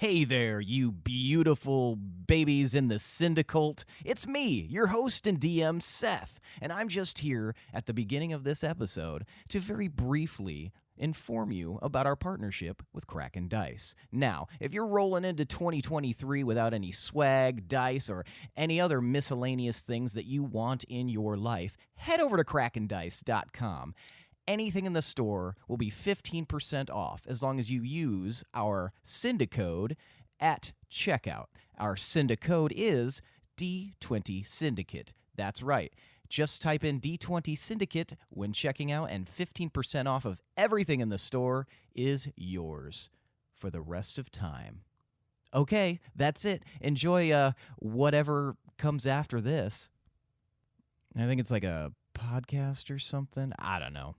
Hey there, you beautiful babies in the Syndicate. It's me, your host and DM, Seth, and I'm just here at the beginning of this episode to very briefly inform you about our partnership with Kraken Dice. Now, if you're rolling into 2023 without any swag, dice, or any other miscellaneous things that you want in your life, head over to krakendice.com. Anything in the store will be 15% off as long as you use our Syndicate at checkout. Our Syndicate is D20 Syndicate. That's right. Just type in D20 Syndicate when checking out, and 15% off of everything in the store is yours for the rest of time. Okay, that's it. Enjoy whatever comes after this. I think it's like a podcast or something. I don't know.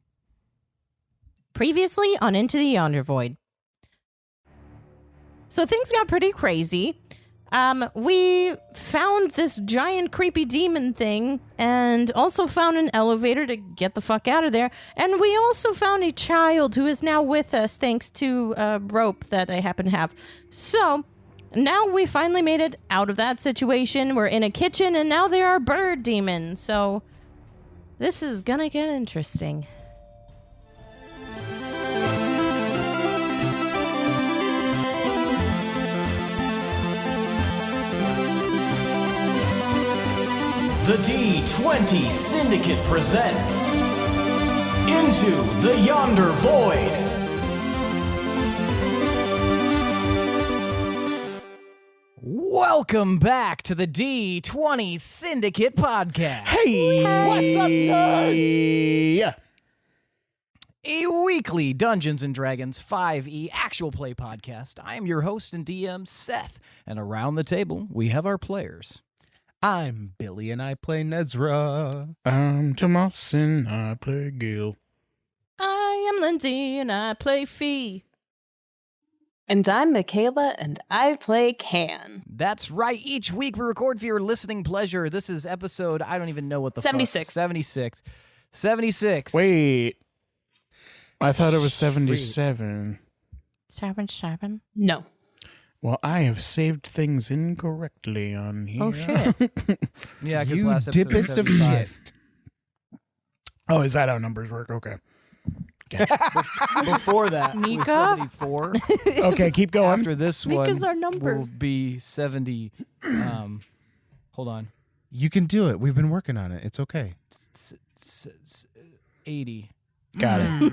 Previously on Into the Yonder Void. So things got pretty crazy. We found this giant creepy demon thing and also found an elevator to get the fuck out of there. And we also found a child who is now with us thanks to a rope that I happen to have. So now we finally made it out of that situation. We're in a kitchen and now there are bird demons. So this is gonna get interesting. The D20 Syndicate presents Into the Yonder Void. Welcome back to the D20 Syndicate podcast. Hey, what's up, nerds? A weekly Dungeons & Dragons 5e actual play podcast. I am your host and DM, Seth, and around the table we have our players. I'm Billy and I play Nezrah. I'm Tomas and I play Gil. I am Lindsey and I play Fee. And I'm Michaela and I play Can. That's right. Each week we record for your listening pleasure. This is episode, I don't even know what the 76. fuck. 76. Wait. I thought it was 77. 7. No. Well, I have saved things incorrectly on here. Oh, shit. Yeah, because You last episode was dippest of 75. shit. Oh, is that how numbers work? Okay. Before that was Mika? 74. Okay, keep going. After this Mika's one our numbers. will be 70. Hold on. You can do it. We've been working on it. It's okay. 80. Got it.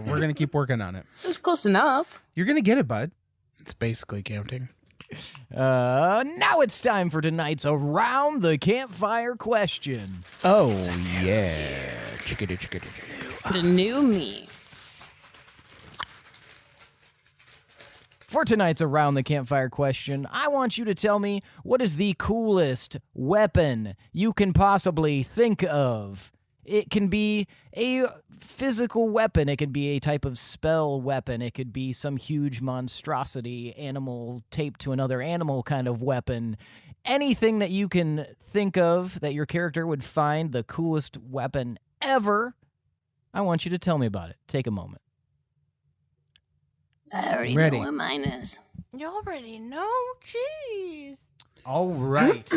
We're going to keep working on it. It was close enough. You're going to get it, bud. It's basically counting. Now it's time for tonight's Around the Campfire question. Oh, yeah. The new me. For tonight's Around the Campfire question, I want you to tell me what is the coolest weapon you can possibly think of. It can be a physical weapon. It could be a type of spell weapon. It could be some huge monstrosity, animal taped to another animal kind of weapon. Anything that you can think of that your character would find the coolest weapon ever, I want you to tell me about it. Take a moment. I already Ready. know what mine is. You already know? Jeez. All right.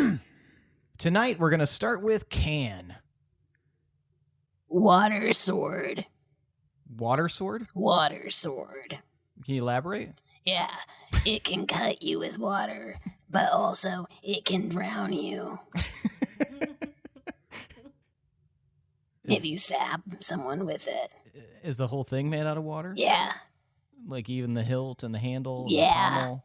Tonight, we're going to start with Can. Water sword. Water sword? Water sword. Can you elaborate? Yeah, it can cut you with water, but also it can drown you. If you stab someone with it. Is the whole thing made out of water? Yeah, Like even the hilt and the handle? and the Yeah. pommel?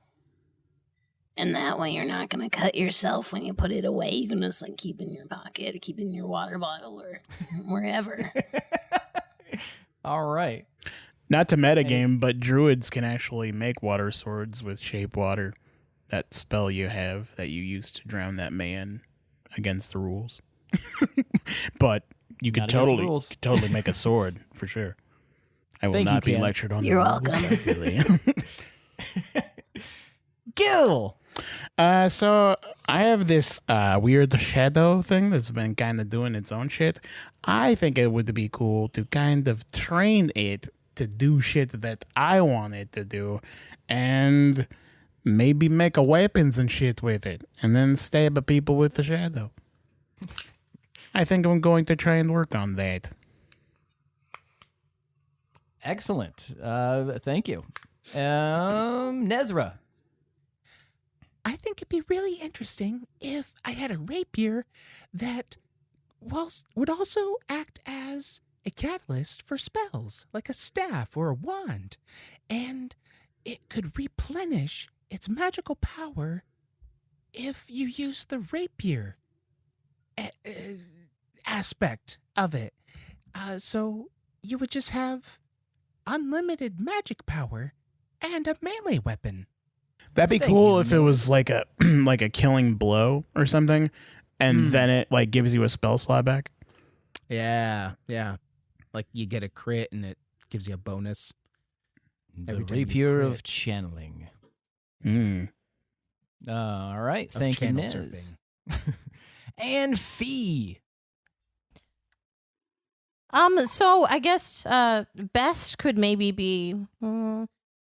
and that way you're not going to cut yourself when you put it away. You can just like keep it in your pocket or keep it in your water bottle or wherever. All right. Not to metagame, but druids can actually make water swords with shape water. That spell you have that you use to drown that man against the rules. But you could Not against the totally rules. make a sword for sure. I will Thank you, not be Ken. lectured on. You're the rules, welcome. Billy. Gil! So I have this weird shadow thing that's been kind of doing its own shit. I think it would be cool to kind of train it to do shit that I want it to do, and maybe make a weapons and shit with it, and then stab at people with the shadow. I think I'm going to try and work on that. Excellent. Thank you. Nezrah. I think it'd be really interesting if I had a rapier that would also act as a catalyst for spells, like a staff or a wand, and it could replenish its magical power if you use the rapier aspect of it. So you would just have unlimited magic power and a melee weapon. That'd be Thank cool you, if it was like a like a killing blow or something, and then it like gives you a spell slot back. Yeah. Like you get a crit and it gives you a bonus. The Every time you rapier crit. of channeling. Mm. All right. Of Thank you, channel Nez. surfing. And Fee. So I guess best could maybe be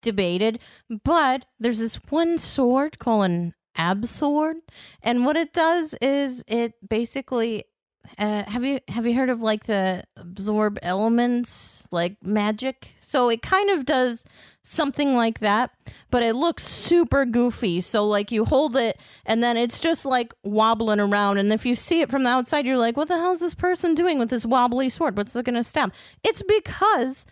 debated, but there's this one sword called an Ab-sword, and what it does is it basically have you heard of like the absorb elements like magic? So it kind of does something like that, but it looks super goofy. So like you hold it and then it's just like wobbling around, and if you see it from the outside you're like, what the hell is this person doing with this wobbly sword? What's it gonna stab? It's because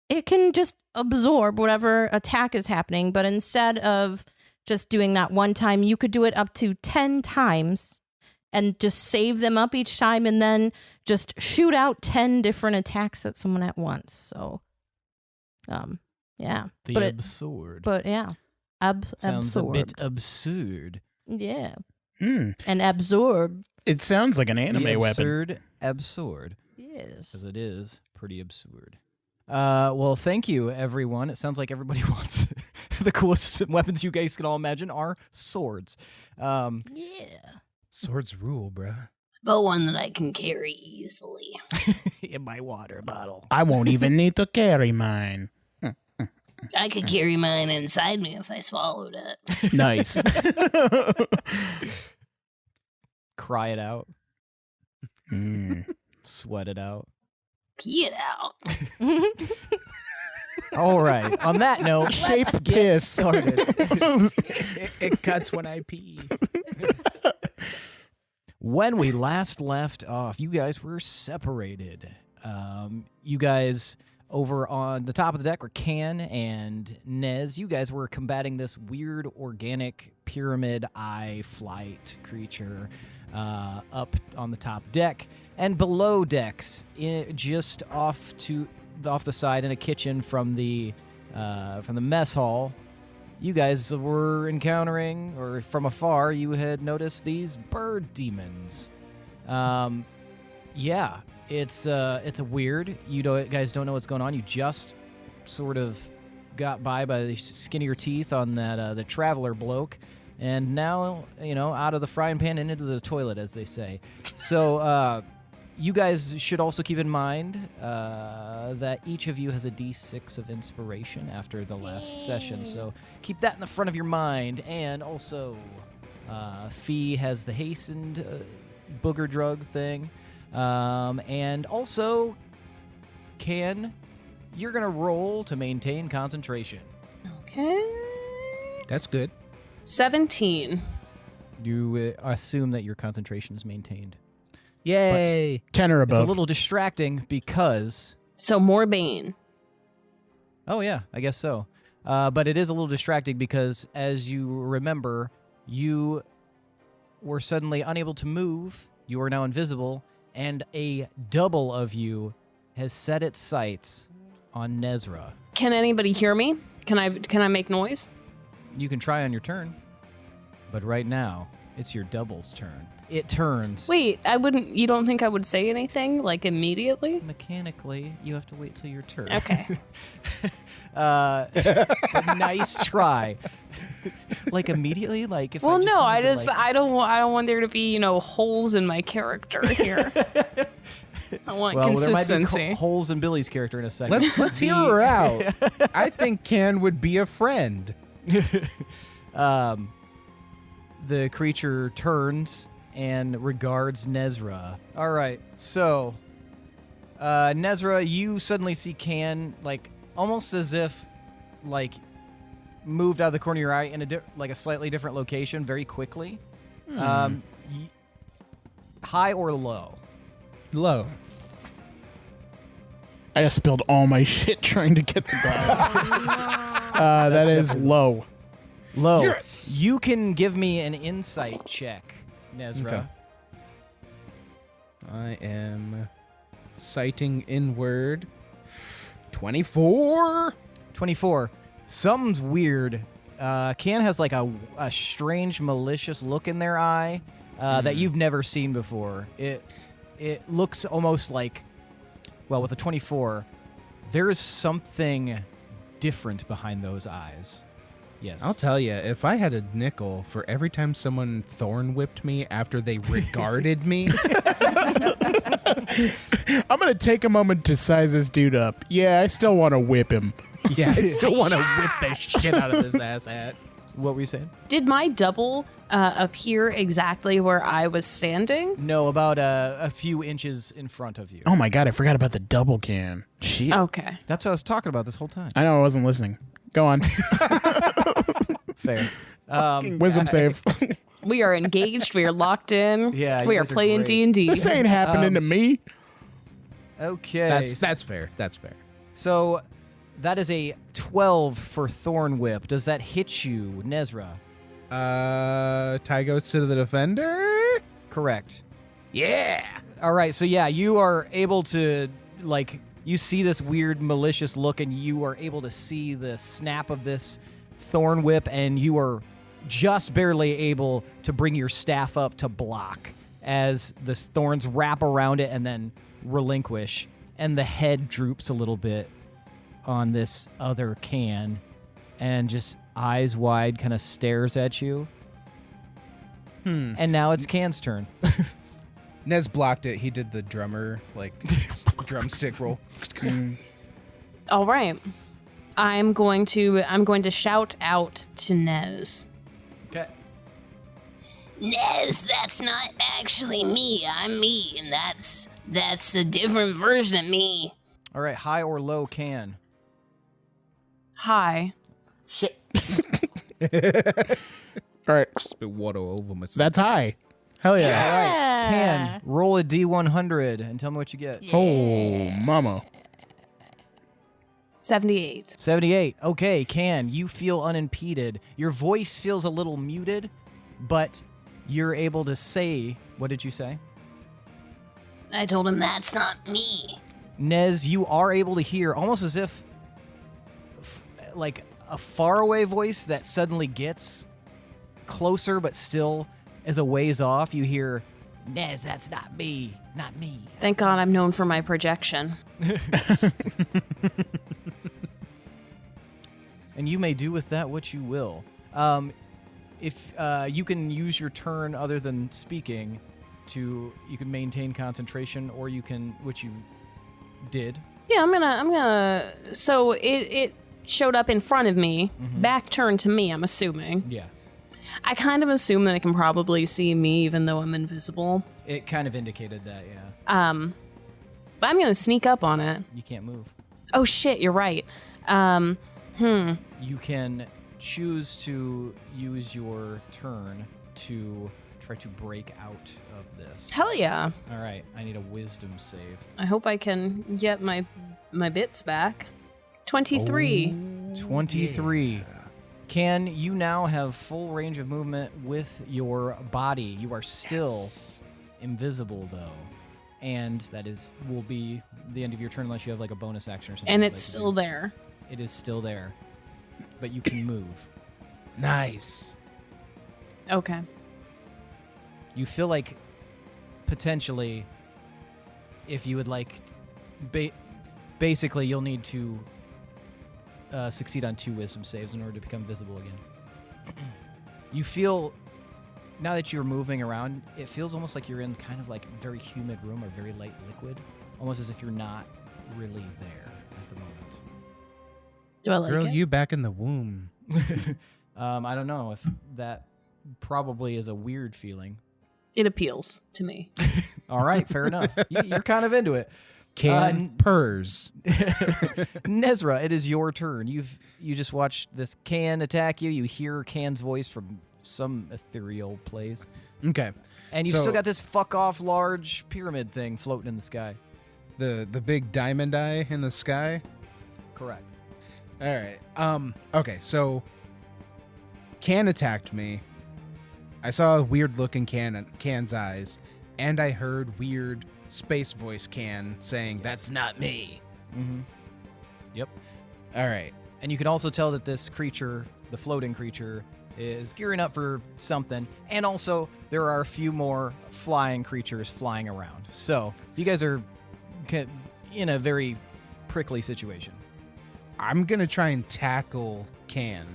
it can just absorb whatever attack is happening, but instead of just doing that one time, you could do it up to 10 times and just save them up each time and then just shoot out 10 different attacks at someone at once. So, yeah. The but absurd. But yeah. Sounds Absorb. a bit absurd. Yeah. Hmm. And absorb. It sounds like an anime the weapon. absurd. Yes. Because it is pretty absurd. Well, thank you, everyone. It sounds like everybody wants the coolest weapons you guys can all imagine are swords. Yeah. Swords rule, bruh. But one that I can carry easily. In my water bottle. I won't even need to carry mine. I could carry mine inside me if I swallowed it. Nice. Cry it out. Mm. Sweat it out. Pee it out. All right. On that note, Shape let's get piss. started. It cuts when I pee. When we last left off, you guys were separated. You guys over on the top of the deck were Can and Nez. You guys were combating this weird organic pyramid eye flight creature up on the top deck. And below decks, just off the side in a kitchen from the mess hall, you guys were encountering, or from afar, you had noticed these bird demons. Yeah, it's a weird. Guys don't know what's going on. You just sort of got by the skin of your teeth on that the traveler bloke, and now out of the frying pan and into the toilet, as they say. So. You guys should also keep in mind that each of you has a D6 of inspiration after the last session, so keep that in the front of your mind. And also, Fee has the hastened booger drug thing. And also, Can, you're going to roll to maintain concentration. Okay. That's good. 17. You assume that your concentration is maintained. Yay. 10 or It's above. a little distracting because... So more Bane. Oh, yeah, I guess so. But it is a little distracting because, as you remember, you were suddenly unable to move. You are now invisible, and a double of you has set its sights on Nezrah. Can anybody hear me? Can I make noise? You can try on your turn, but right now, it's your double's turn. It turns. Wait, you don't think I would say anything, like, immediately? Mechanically, you have to wait till your turn. Okay. Nice try. Like immediately, like if Well, no, I don't want there to be, holes in my character here. I want well, there might consistency. be holes in Billy's character in a second. Let's hear her out. I think Can would be a friend. The creature turns and regards Nezrah. All right, so Nezrah, you suddenly see Can like almost as if like moved out of the corner of your eye in a slightly different location very quickly. High or low? Low. I just spilled all my shit trying to get the die. That is low. Low. Yes! You can give me an insight check, Nezrah. Okay. I am sighting inward. 24. 24. Something's weird. Can has like a strange, malicious look in their eye that you've never seen before. It looks almost like, well, with a 24, there is something different behind those eyes. Yes. I'll tell you, if I had a nickel for every time someone thorn whipped me after they regarded me, I'm going to take a moment to size this dude up. Yeah, I still want to whip him. yeah, I still want to whip the shit out of this ass hat. What were you saying? Did my double appear exactly where I was standing? No, about a few inches in front of you. Oh my god, I forgot about the double can. Shit. Okay. That's what I was talking about this whole time. I know I wasn't listening. Go on. Fair. Wisdom save. We are engaged. We are locked in. Yeah, you we are guys are playing great. D&D. This ain't happening to me. Okay. That's fair. That's fair. So that is a 12 for Thorn Whip. Does that hit you, Nezrah? Tie goes to the defender. Correct. Yeah. All right, so yeah, you are able to, like, you see this weird malicious look, and you are able to see the snap of this Thorn Whip, and you are just barely able to bring your staff up to block as the thorns wrap around it and then relinquish, and the head droops a little bit on this other can and just eyes wide kind of stares at you. And now it's Can's turn. Nez blocked it. He did the drummer, like, drumstick roll. All right. I'm going to shout out to Nez. Okay. Nez, that's not actually me. I'm me, and that's a different version of me. All right, high or low, Can. Hi. Shit. All right. Spit water over myself. That's high. Hell yeah. All right, Can, roll a D100 and tell me what you get. Oh, mama. 78. 78. Okay, Can, you feel unimpeded. Your voice feels a little muted, but you're able to say, what did you say? I told him that's not me. Nez, you are able to hear almost as if like a faraway voice that suddenly gets closer but still is a ways off. You hear, Nez, that's not me. Not me. Thank God I'm known for my projection. And you may do with that what you will. If you can use your turn other than speaking you can maintain concentration, or you can, which you did. Yeah, I'm gonna. So it showed up in front of me, back turned to me. I'm assuming. Yeah. I kind of assume that it can probably see me, even though I'm invisible. It kind of indicated that, yeah. But I'm gonna sneak up on it. You can't move. Oh shit, you're right. You can choose to use your turn to try to break out of this. Hell yeah. All right, I need a wisdom save. I hope I can get my bits back. 23. 23. Can you now have full range of movement with your body? You are still invisible, though. And that will be the end of your turn unless you have like a bonus action or something. And you'd it's like to still do. there. It is still there. But you can move. Nice. Okay. You feel like potentially if you would like basically you'll need to succeed on 2 wisdom saves in order to become visible again. You feel, now that you're moving around, it feels almost like you're in kind of like a very humid room or very light liquid, almost as if you're not really there at the moment. Do I like Girl, it? you back in the womb. I don't know if that probably is a weird feeling. It appeals to me. All right, fair enough. You're kind of into it. Can purrs. Nezrah, it is your turn. You just watched this can attack you. You hear Can's voice from some ethereal place. Okay. And you've So- still got this fuck off large pyramid thing floating in the sky. The big diamond eye in the sky. Correct. All right. Okay, so Can attacked me. I saw a weird look in Can's eyes, and I heard weird space voice Can saying, "That's not me." Mm-hmm. Yep. All right. And you can also tell that this creature, the floating creature, is gearing up for something. And also, there are a few more flying creatures flying around. So, you guys are in a very prickly situation. I'm going to try and tackle Can.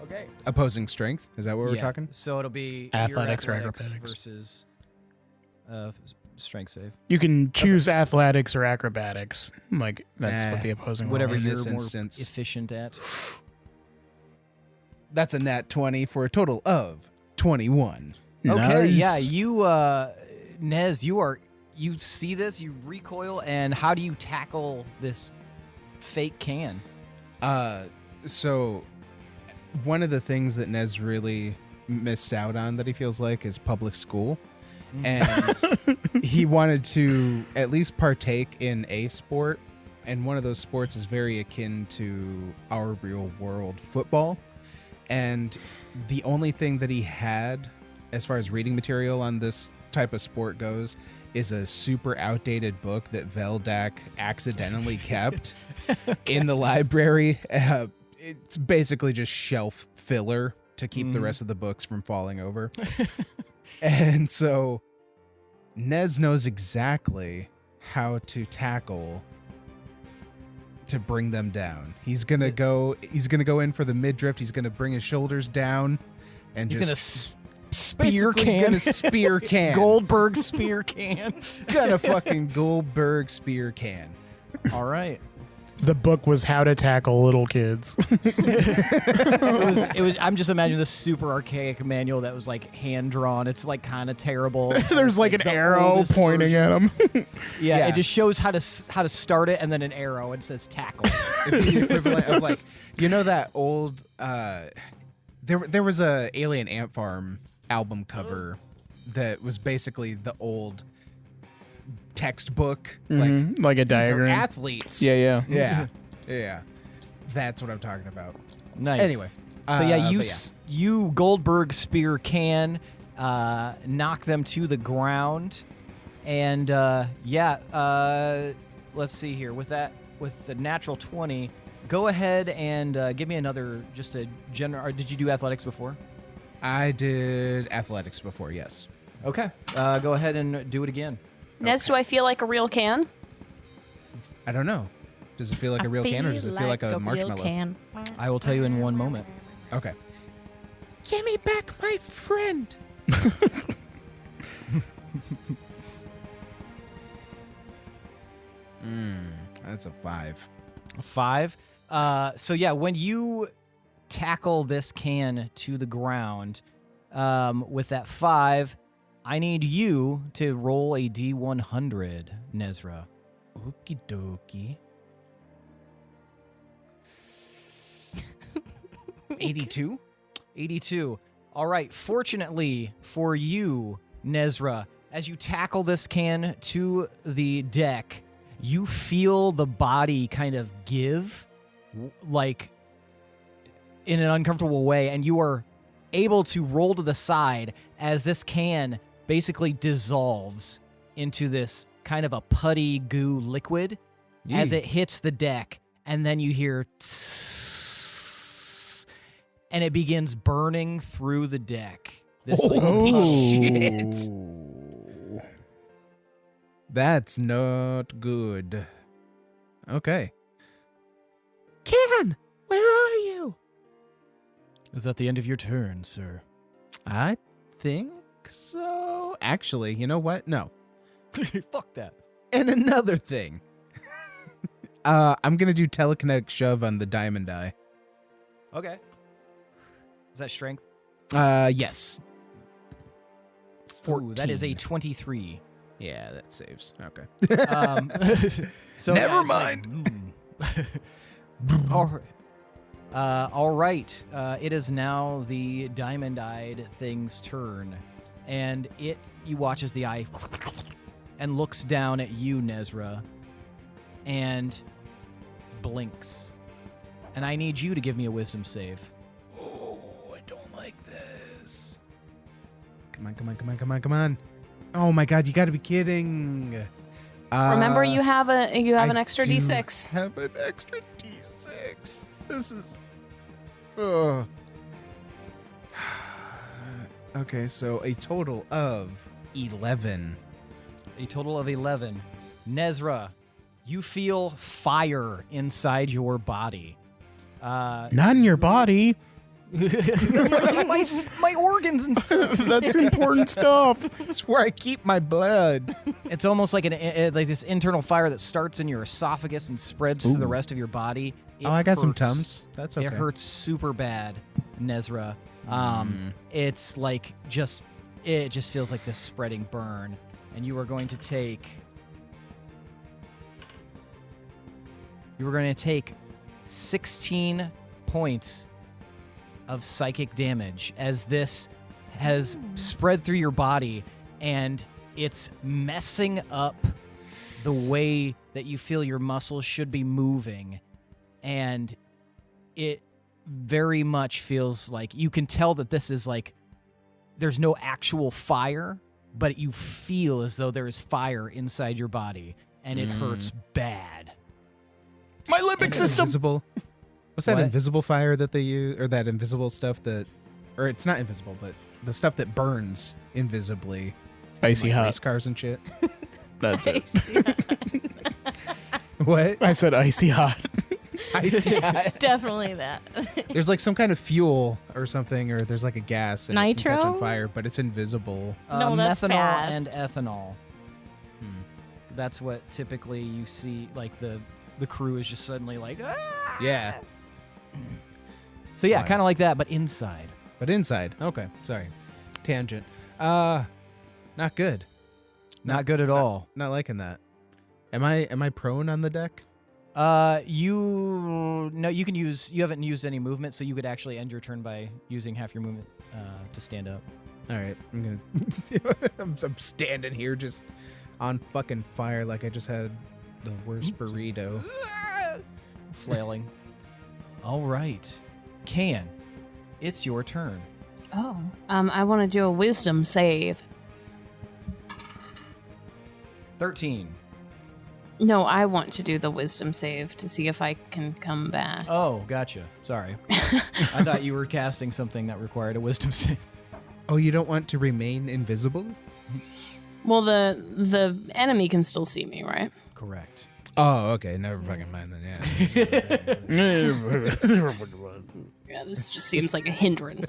Okay. Opposing strength? Is that what we're talking? So, it'll be Athletics or your athletics acrobatics. versus strength save. You can choose athletics or acrobatics. Like, that's what the opposing roll Whatever in is. you're this more instance. efficient at. That's a nat 20 for a total of 21. Okay, yeah, Nice. you, Nez, you see this, you recoil, and how do you tackle this fake can? So one of the things that Nez really missed out on that he feels like is public school. And he wanted to at least partake in a sport. And one of those sports is very akin to our real world football. And the only thing that he had as far as reading material on this type of sport goes is a super outdated book that Veldak accidentally kept in the library. It's basically just shelf filler to keep the rest of the books from falling over. And so Nez knows exactly how to tackle to bring them down. He's gonna go in for the midriff. He's gonna bring his shoulders down and He's just gonna spear basically can. gonna spear Can. Goldberg spear can. Gonna fucking Goldberg spear Can. All right. The book was How to Tackle Little Kids. It was. I'm just imagining this super archaic manual that was like hand drawn. It's like kind of terrible. There's like an the arrow oldest pointing version. at him. Yeah, Yeah. it just shows how to start it and then an arrow and says tackle. It'd be the equivalent of like, you know that old there was a Alien Ant Farm album cover that was basically the old textbook Like a these are diagram. athletes. Yeah. Yeah. That's what I'm talking about. Nice. Anyway. So yeah, but you Goldberg spear can knock them to the ground, and let's see here with the natural 20. Go ahead and give me another just a general. Or did you do athletics before? I did athletics before, yes. Okay. Go ahead and do it again. Nez, do I feel like a real can? I don't know. Does it feel like a real can or does it feel like a marshmallow? Can. I will tell you in one moment. Okay. Give me back my friend. That's a 5. 5. So yeah, when you tackle this can to the ground with that 5, I need you to roll a D100, Nezrah. Okie dokie. 82? 82. All right. Fortunately for you, Nezrah, as you tackle this can to the deck, you feel the body kind of give, like in an uncomfortable way, and you are able to roll to the side as this can basically dissolves into this kind of a putty goo liquid as it hits the deck, and then you hear tss, and it begins burning through the deck. This Shit. That's not good. Okay. Can, where are you? Is that the end of your turn, sir? I think so. Actually, you know what? No. Fuck that. And another thing. I'm going to do telekinetic shove on the diamond eye. Okay. that strength? Yes. Ooh, that is a 14. 23. Yeah, that saves. Okay. So Never yeah, it's mind. All right. It is now the diamond-eyed thing's turn, and you watch as the eye and looks down at you, Nezrah, and blinks. And I need you to give me a wisdom save. Oh, I don't like this. Come on. Oh my god, you gotta be kidding. Remember, you have an I extra do D6. have an extra D6. This is... Ugh. Okay, so a total of 11. A total of 11. Nezrah, you feel fire inside your body. Not in your body. my organs and stuff. That's important stuff. That's where I keep my blood. It's almost like like this internal fire that starts in your esophagus and spreads to the rest of your body. It I got some hurts. Tums. That's okay. It hurts super bad, Nezrah. It's like it just feels like this spreading burn, and you are going to take 16 points of psychic damage as this has spread through your body, and it's messing up the way that you feel your muscles should be moving, and it very much feels like you can tell that this is like there's no actual fire, but you feel as though there is fire inside your body, and it hurts bad. My limbic system. Invisible. What's that What? invisible fire that they use, or that invisible stuff that, or it's not invisible, but the stuff that burns invisibly, Icy like hot. race cars and shit. That's it. What? I said icy hot. Icy. Definitely that. There's like some kind of fuel or something, or there's like a gas and it can catch Nitro? on fire, but it's invisible. No, that's methanol fast. and ethanol. That's what typically you see. Like the crew is just suddenly like, ah! Yeah, So yeah, Fine. kind of like that, but inside. but inside. Okay, sorry. Tangent. Not good. Not good at all. Not liking that. Am I prone on the deck? You can use. You haven't used any movement, so you could actually end your turn by using half your movement to stand up. All right, I'm gonna. I'm standing here just on fucking fire like I just had the worst burrito. Flailing. All right, Can, it's your turn. Oh. I want to do a wisdom save. 13. No, I want to do the wisdom save to see if I can come back. Oh, gotcha. Sorry. I thought you were casting something that required a wisdom save. Oh, you don't want to remain invisible? Well, the enemy can still see me, right? Correct. Oh, okay. Never fucking mind then. Yeah. Yeah, this just seems like a hindrance.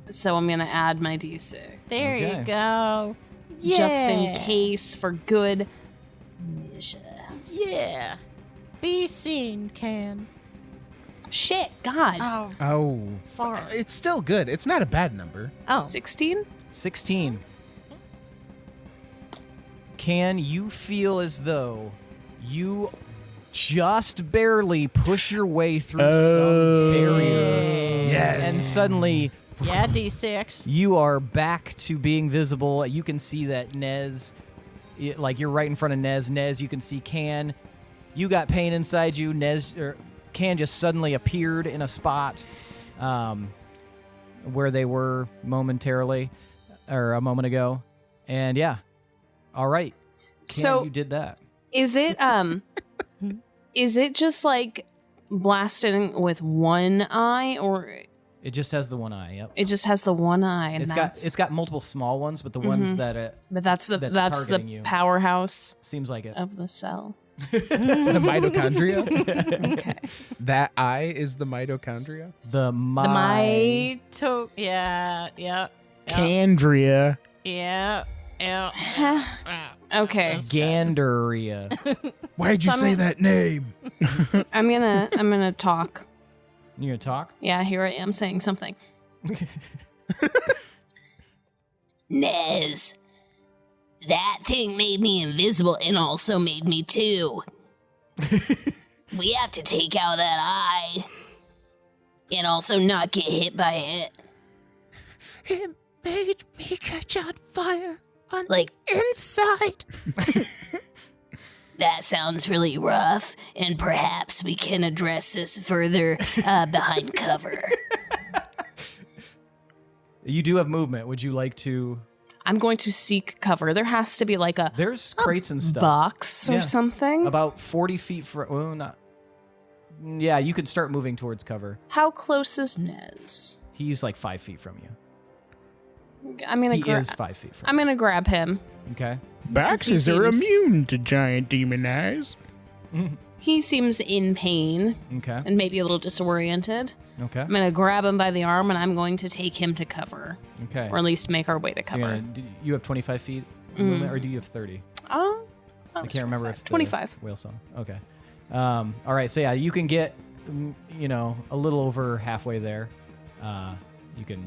So I'm gonna add my d6 There Okay. you go. just in Yeah. case for good measure. Yeah. Be seen, Can. Shit, God. Oh, Oh, far. it's still good. It's not a bad number. Oh. 16? 16. Can you feel as though you just barely push your way through some barrier? Yes. And suddenly Yeah, D6. you are back to being visible. You can see that Nez, like you're right in front of Nez. Nez, you can see Can. You got pain inside you. Can just suddenly appeared in a spot where they were momentarily, or a moment ago. And yeah. All right. Can, So- you did that. Is it is it just like blasting with one eye, or It just has the one eye. Yep. it just has the one eye and It's got multiple small ones, but the ones that but that's the that's targeting you. powerhouse seems like it. of the cell. The mitochondria? Okay. That eye is the mitochondria? The The mito. Yeah. Candria. Yeah. Okay. Gandaria. Why'd you So say I'm- that name? I'm gonna talk. You gonna talk? Yeah, here I am saying something. Nez, that thing made me invisible and also made me too. We have to take out that eye. And also not get hit by it. It made me catch on fire on Like- the inside. That sounds really rough, and perhaps we can address this further behind cover. You do have movement. Would you like to? I'm going to seek cover. There has to be like a There's crates and stuff. box or Yeah. something. About 40 feet from. Well, not. Yeah, you can start moving towards cover. How close is Nez? He's like 5 feet from you. I'm gonna He is 5 feet from I'm gonna grab him. you. Okay. Boxes He are seems- immune to giant demon eyes. He seems in pain Okay. and maybe a little disoriented. Okay. I'm gonna grab him by the arm and I'm going to take him to cover, Okay. or at least make our way to So you're cover. you have 25 feet movement, or do you have 30? Oh, I can't remember if the 25. whale song. Okay. All right. So yeah, you can get, a little over halfway there. You can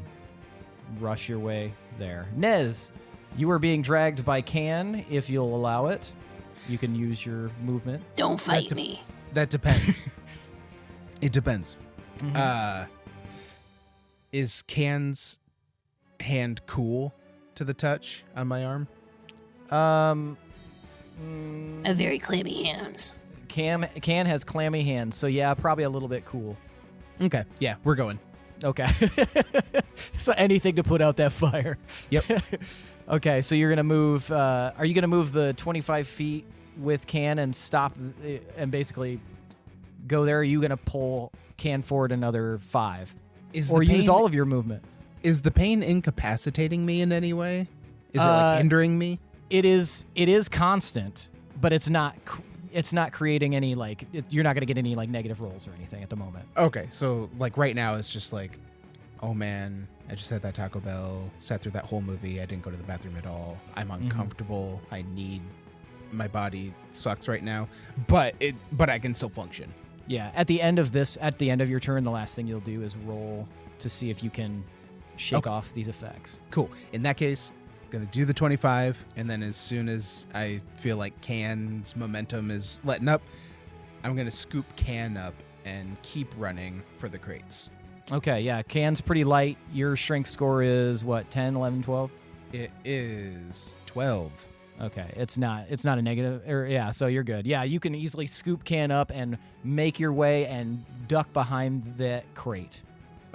rush your way there. Nez, you are being dragged by Can. If you'll allow it, you can use your movement. Don't fight me. That depends. It depends. Mm-hmm. Is Can's hand cool to the touch on my arm? Very clammy hands. Can has clammy hands, so yeah, probably a little bit cool. Okay. Yeah, we're going. Okay. So anything to put out that fire. Yep. Okay, so you're gonna move. Are you gonna move the 25 feet with Can and stop and basically go there? Or are you gonna pull Can forward another 5, or use all of your movement? Is the pain incapacitating me in any way? Is it like hindering me? It is constant, but it's not. It's not creating any you're not gonna get any negative rolls or anything at the moment. Okay, so like right now it's just like, oh man, I just had that Taco Bell, sat through that whole movie, I didn't go to the bathroom at all, I'm uncomfortable, my body sucks right now, but I can still function. Yeah. At the end of your turn, the last thing you'll do is roll to see if you can shake off these effects. Cool. In that case, gonna do the 25, and then as soon as I feel like Can's momentum is letting up, I'm gonna scoop Can up and keep running for the crates. Okay, yeah. Can's pretty light. Your strength score is what, 10, 11, 12? It is 12. Okay, it's not a negative, so you're good. Yeah, you can easily scoop Can up and make your way and duck behind that crate.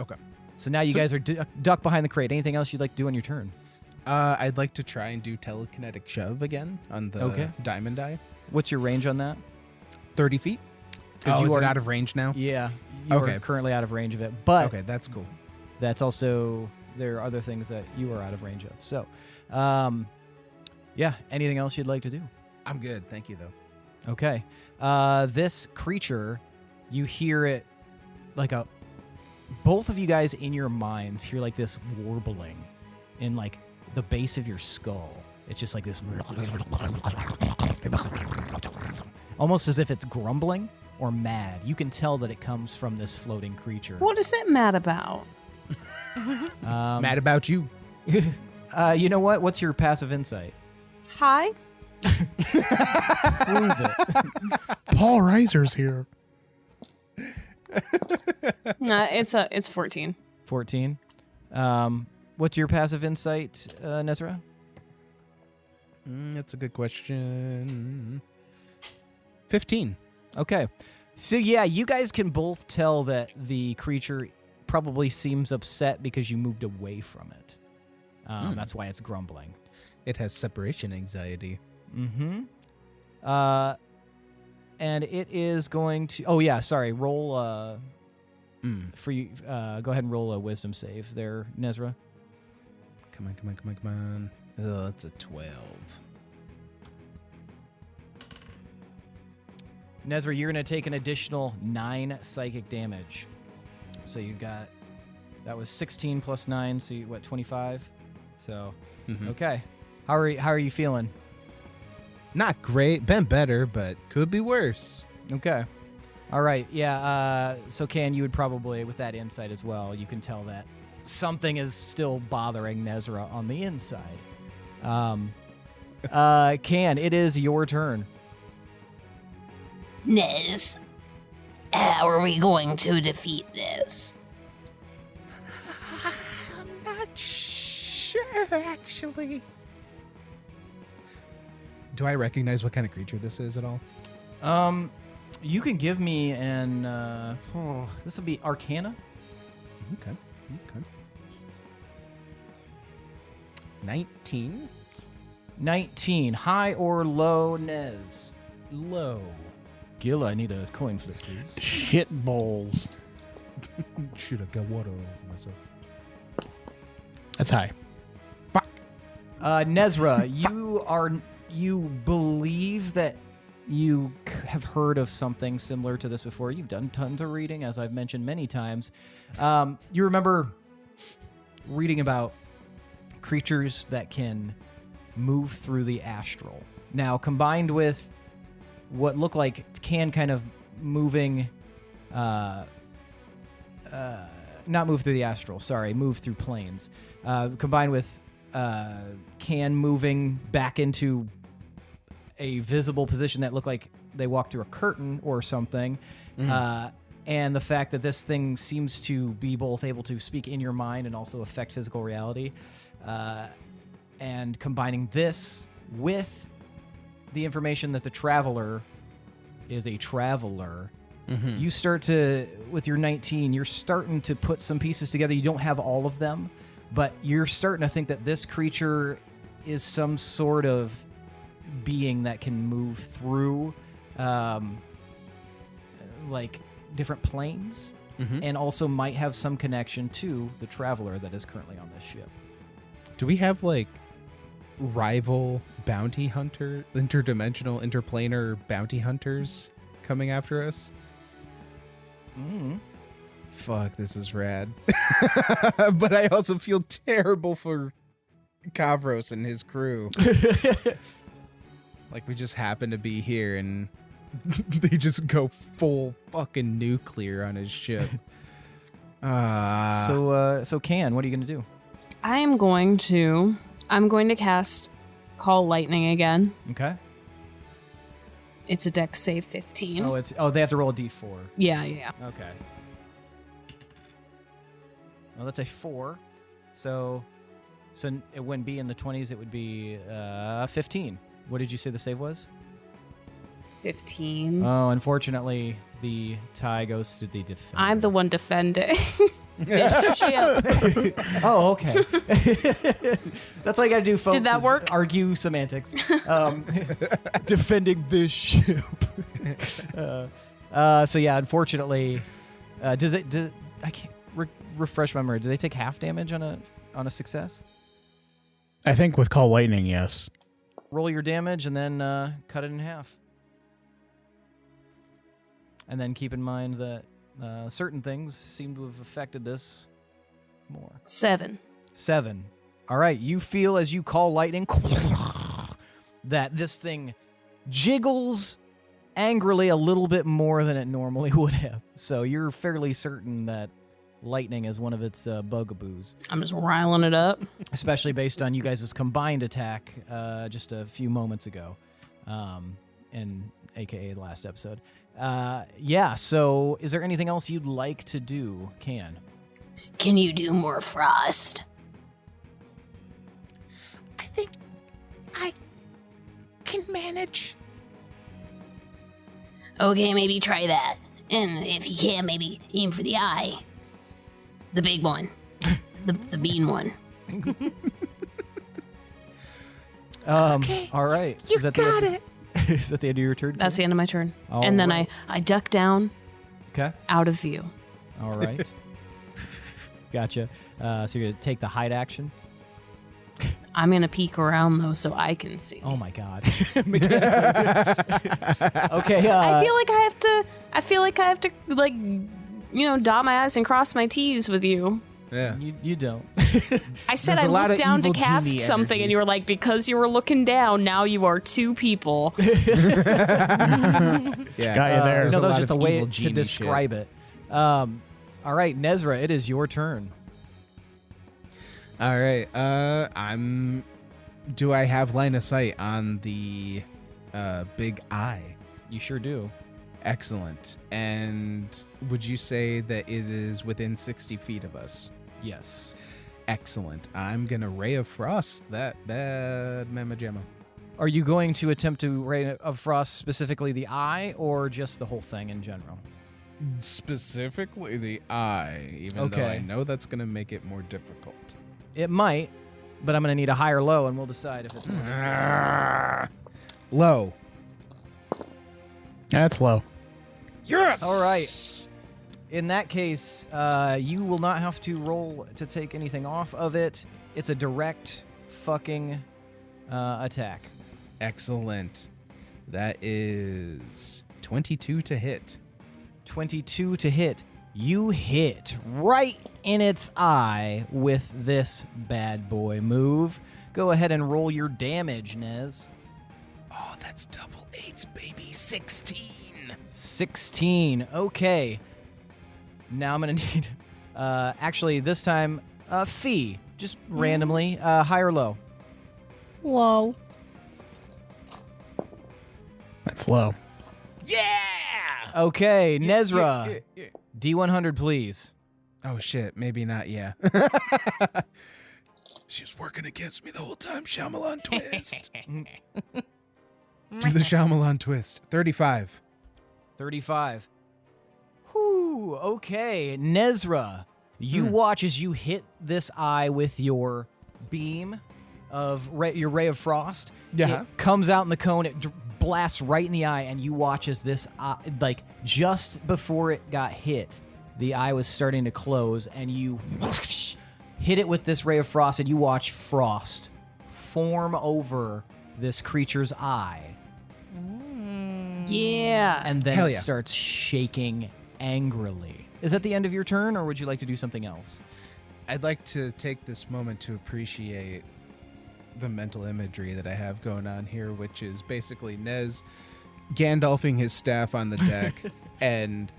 Okay. So now you guys are duck behind the crate. Anything else you'd like to do on your turn? I'd like to try and do telekinetic shove again on the diamond die. What's your range on that? 30 feet? Because is it out of range now? Yeah, you are currently out of range of it. But Okay, that's cool. that's also, there are other things that you are out of range of. So, yeah, anything else you'd like to do? I'm good. Thank you, though. Okay. This creature, you hear it both of you guys in your minds hear this warbling in the base of your skull. It's just like this, almost as if it's grumbling or mad. You can tell that it comes from this floating creature. What is it mad about? Mad about you. You know what? What's your passive insight? Hi. Prove it. Paul Reiser's here. It's 14. 14. What's your passive insight, Nezrah? That's a good question. 15. Okay. So, yeah, you guys can both tell that the creature probably seems upset because you moved away from it. That's why it's grumbling. It has separation anxiety. Mm-hmm. And it is going to... Oh, yeah, sorry. Roll... For you, go ahead and roll a wisdom save there, Nezrah. Come on. Oh, that's a 12. Nezrah, you're going to take an additional 9 psychic damage. So you've got... That was 16 plus 9, so 25? So, okay. How are you feeling? Not great. Been better, but could be worse. Okay. All right, yeah. So, Can, you would probably, with that insight as well, you can tell that something is still bothering Nezrah on the inside. Can, it is your turn. Nez, how are we going to defeat this? I'm not sure, actually. Do I recognize what kind of creature this is at all? You can give me an. This will be Arcana. Okay. 19. 19. High or low, Nez? Low. Gil, I need a coin flip, please. Shit bowls. Should have got water over myself. That's high. Nezrah, you believe that you have heard of something similar to this before. You've done tons of reading, as I've mentioned many times. You remember reading about creatures that can move through the astral. Now, combined with what look like kind of moving, not move through the astral, sorry, move through planes. Combined with can moving back into a visible position that looked like they walked through a curtain or something. And the fact that this thing seems to be both able to speak in your mind and also affect physical reality. And combining this with the information that the traveler is a traveler, you start to, with your 19, you're starting to put some pieces together. You don't have all of them, but you're starting to think that this creature is some sort of being that can move through like different planes and also might have some connection to the traveler that is currently on this ship. Do we have like rival bounty hunter, interdimensional, interplanar bounty hunters coming after us? Fuck, this is rad. But I also feel terrible for Kavros and his crew. Like we just happen to be here and they just go full fucking nuclear on his ship. So Can, what are you going to do? I'm going to cast Call Lightning again. Okay. It's a dex save 15. They have to roll a d4. Yeah. Okay. Well, that's a 4. So it wouldn't be in the 20s. It would be 15. What did you say the save was? 15. Oh, unfortunately, the tie goes to the defender. I'm the one defending. Oh, okay. That's all you gotta do, folks. Did that is work? Argue semantics. Defending this ship. So yeah, unfortunately, I can't refresh my memory. Do they take half damage on a success? I think with Call Lightning, yes. Roll your damage and then cut it in half. And then keep in mind that certain things seem to have affected this more. 7. 7. All right, you feel as you call lightning that this thing jiggles angrily a little bit more than it normally would have. So you're fairly certain that lightning is one of its bugaboos. I'm just riling it up. Especially based on you guys' combined attack just a few moments ago, in AKA the last episode. Yeah, so is there anything else you'd like to do, Can? Can you do more frost? I think I can manage. Okay, maybe try that. And if you can, maybe aim for the eye. The big one. the bean one. Okay, all right. you got it. Is that the end of your turn? That's the end of my turn. All and then right. I duck down Okay. out of view. All right. Gotcha. So you're going to take the hide action? I'm going to peek around, though, so I can see. Oh, my God. Okay. I feel like I have to, dot my I's and cross my T's with you. Yeah. You don't. I said There's I a lot looked of down to evil cast genie something, energy. and you were like, because you were looking down, now you are two people. Yeah. Got you there. There's no, a that was lot just a of way evil to genie describe it. All right, Nezrah, it is your turn. All right. Do I have line of sight on the big eye? You sure do. Excellent. And would you say that it is within 60 feet of us? Yes. Excellent. I'm gonna Ray of Frost that bad mamma jamma. Are you going to attempt to Ray of Frost specifically the eye, or just the whole thing in general? Specifically the eye, even though I Okay. know that's gonna make it more difficult. It might, but I'm going to need a high or low, and we'll decide if it's Low. That's low. Yes. All right. In that case, you will not have to roll to take anything off of it. It's a direct fucking attack. Excellent. That is 22 to hit. 22 to hit. You hit right in its eye with this bad boy move. Go ahead and roll your damage, Nez. Oh, that's double eights, baby. 16. 16. Okay. Now I'm going to need, actually, this time, Fee. Just randomly, high or low. Whoa. That's low. Yeah. Okay, Nezrah. D100, please. Oh, shit. Maybe not, yeah. She was working against me the whole time. Shyamalan twist. Do the Shyamalan twist. 35. 35. Whew, okay. Nezrah, you watch as you hit this eye with your beam of your ray of frost. Yeah. It comes out in the cone. It blasts right in the eye, and you watch as this eye, like just before it got hit, the eye was starting to close, and you hit it with this ray of frost, and you watch frost form over this creature's eye. Yeah. And then Hell it yeah. starts shaking angrily. Is that the end of your turn, or would you like to do something else? I'd like to take this moment to appreciate the mental imagery that I have going on here, which is basically Nez Gandalfing his staff on the deck and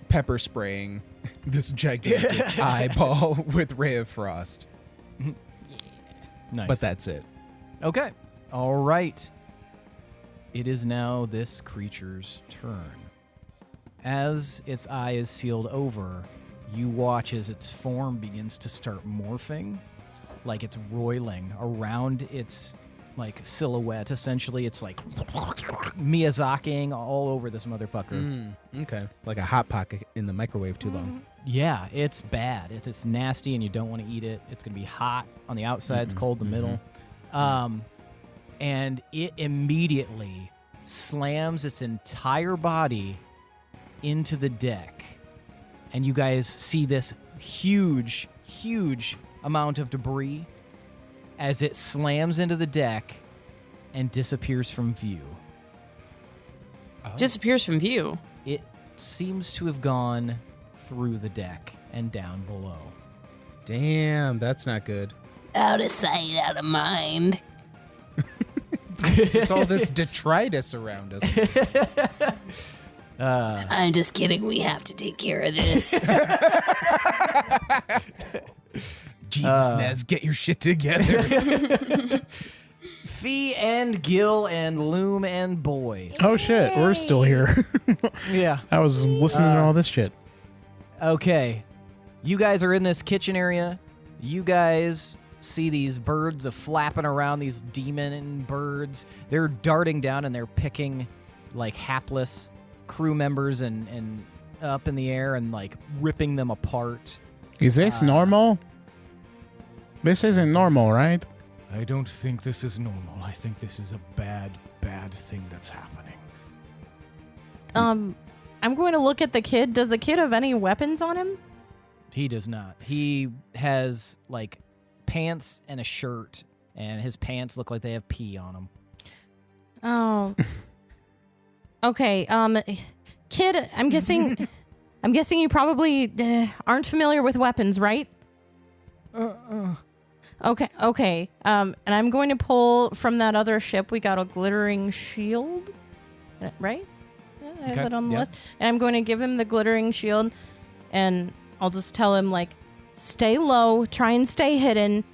pepper spraying this gigantic eyeball with Ray of Frost. Nice. But that's it. Okay. All right. It is now this creature's turn. As its eye is sealed over, you watch as its form begins to start morphing, like it's roiling around its like silhouette. Essentially, it's like Miyazakiing all over this motherfucker. Okay. Like a Hot Pocket in the microwave too long. Yeah, it's bad. It's nasty, and you don't want to eat it. It's gonna be hot on the outside. It's cold in the middle. And it immediately slams its entire body into the deck. And you guys see this huge, huge amount of debris as it slams into the deck and disappears from view. Disappears from view. It seems to have gone through the deck and down below. Damn, that's not good. Out of sight, out of mind. There's all this detritus around us. I'm just kidding. We have to take care of this. Jesus, Nez, get your shit together. Fee and Gil and Loom and Boy. Oh shit, we're still here. Yeah. I was listening to all this shit. Okay. You guys are in this kitchen area. You guys see these birds flapping around, these demon birds. They're darting down and they're picking like hapless crew members and up in the air and like ripping them apart. Is this normal? This isn't normal, right? I don't think this is normal. I think this is a bad, bad thing that's happening. I'm going to look at the kid. Does the kid have any weapons on him? He does not. He has like pants and a shirt, and his pants look like they have pee on them. Oh. Okay. Kid, I'm guessing I'm guessing you probably aren't familiar with weapons, right? Okay. And I'm going to pull from that other ship. We got a glittering shield, right? Yeah, I have that on the list. And I'm going to give him the glittering shield, and I'll just tell him, like, stay low, try and stay hidden.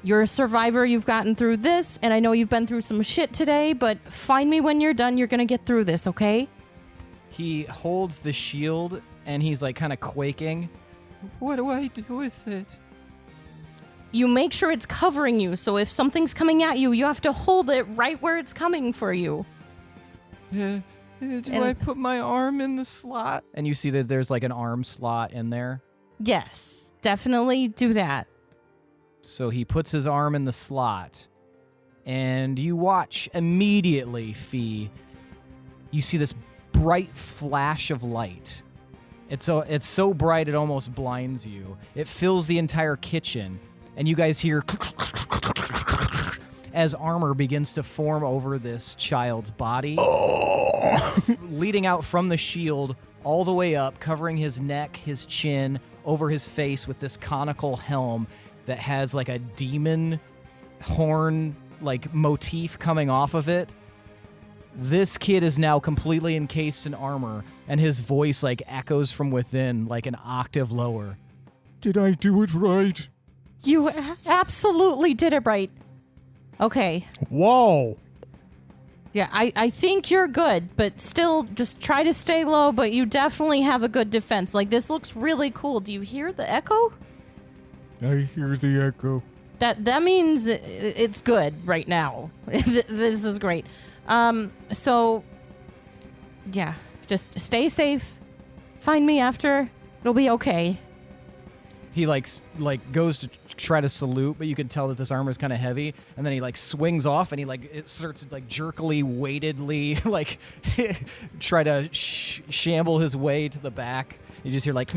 You're a survivor. You've gotten through this, and I know you've been through some shit today, but find me when you're done. You're going to get through this, okay? He holds the shield, and he's, like, kind of quaking. What do I do with it? You make sure it's covering you, so if something's coming at you, you have to hold it right where it's coming for you. Do I put my arm in the slot? And you see that there's like an arm slot in there. Yes, definitely do that. So he puts his arm in the slot, and you watch immediately, Fee. You see this bright flash of light. It's so bright it almost blinds you. It fills the entire kitchen. And you guys hear as armor begins to form over this child's body, leading out from the shield all the way up, covering his neck, his chin, over his face with this conical helm that has like a demon horn like motif coming off of it. This kid is now completely encased in armor, and his voice like echoes from within like an octave lower. Did I do it right? You absolutely did it right. Okay. Whoa. Yeah, I think you're good, but still just try to stay low, but you definitely have a good defense. Like, this looks really cool. Do you hear the echo? I hear the echo. That means it's good right now. This is great. So, yeah, just stay safe. Find me after. It'll be okay. He like goes to try to salute, but you can tell that this armor is kind of heavy, and then he like swings off, and it starts like jerkily, weightedly like try to shamble his way to the back. You just hear like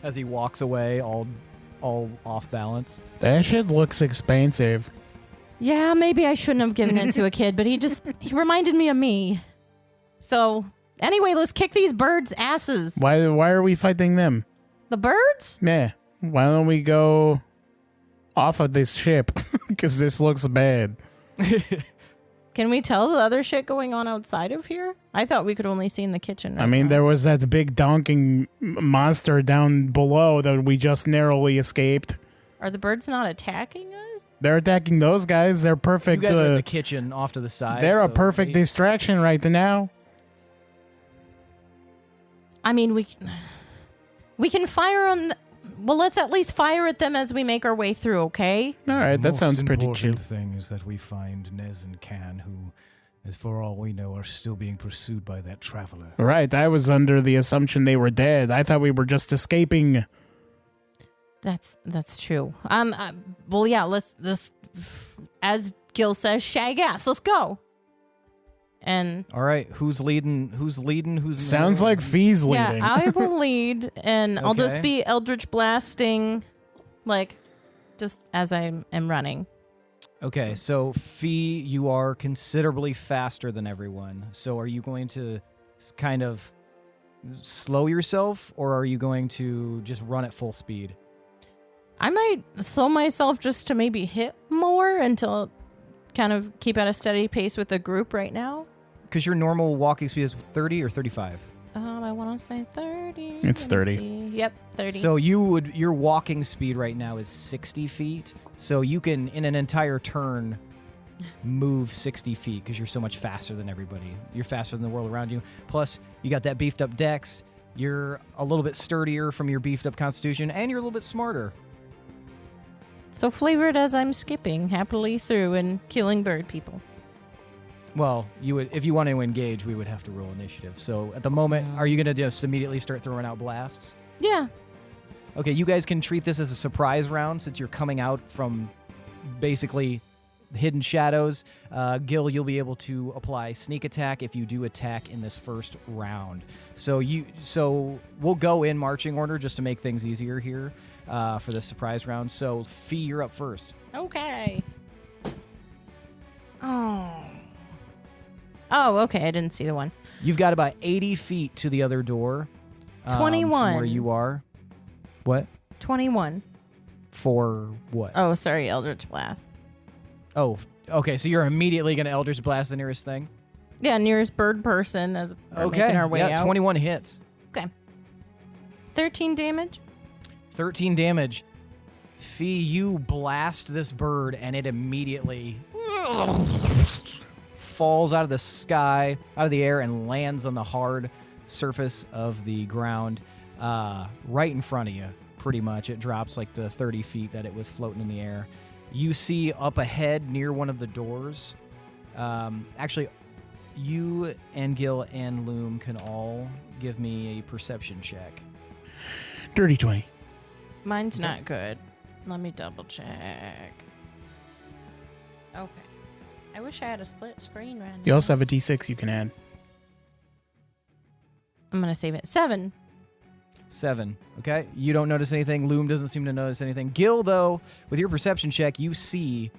as he walks away, all off balance. That shit looks expensive. Yeah, maybe I shouldn't have given it to a kid, but he reminded me of me. So anyway, let's kick these birds' asses. Why are we fighting them? The birds? Yeah. Why don't we go off of this ship? Because this looks bad. Can we tell the other shit going on outside of here? I thought we could only see in the kitchen. I mean, there was that big donking monster down below that we just narrowly escaped. Are the birds not attacking us? They're attacking those guys. They're perfect. You guys are in the kitchen off to the side. They're a perfect distraction right now. I mean, we can fire on... Well, let's at least fire at them as we make our way through, okay? All right, that sounds pretty chill. The thing is that we find Nez and Can, who, as for all we know, are still being pursued by that traveler. Right, I was under the assumption they were dead. I thought we were just escaping. That's true. Well, yeah, let's as Gil says, shag ass. Let's go. And all right, who's leading? Sounds like Fee's leading. Yeah, I will lead, and I'll just be Eldritch blasting, like, just as I am running. Okay, so Fee, you are considerably faster than everyone. So are you going to kind of slow yourself, or are you going to just run at full speed? I might slow myself just to maybe hit more until kind of keep at a steady pace with the group right now. Because your normal walking speed is 30 or 35? I want to say 30. It's 30. Yep, 30. So your walking speed right now is 60 feet. So you can, in an entire turn, move 60 feet because you're so much faster than everybody. You're faster than the world around you. Plus, you got that beefed up dex. You're a little bit sturdier from your beefed up constitution, and you're a little bit smarter. So flavored as I'm skipping happily through and killing bird people. Well, you would, if you want to engage, we would have to roll initiative. So at the moment, are you going to just immediately start throwing out blasts? Yeah. Okay, you guys can treat this as a surprise round since you're coming out from basically hidden shadows. Gil, you'll be able to apply sneak attack if you do attack in this first round. So we'll go in marching order just to make things easier here for the surprise round. So Fee, you're up first. Okay. Oh. Oh, okay. I didn't see the one. You've got about 80 feet to the other door. 21. From where you are. What? 21. For what? Oh, sorry, Eldritch Blast. Oh, okay. So you're immediately going to Eldritch Blast the nearest thing? Yeah, nearest bird person as we're making our way yeah, out. 21 hits. Okay. 13 damage. 13 damage. Fee, you blast this bird and it immediately falls out of the sky, out of the air, and lands on the hard surface of the ground right in front of you, pretty much. It drops like the 30 feet that it was floating in the air. You see up ahead near one of the doors, actually, you and Gil and Loom can all give me a perception check. Dirty 20. Mine's not good. Let me double check. Okay. I wish I had a split screen right now. You also have a D6 you can add. I'm going to save it. 7. 7. Okay. You don't notice anything. Loom doesn't seem to notice anything. Gil, though, with your perception check, you see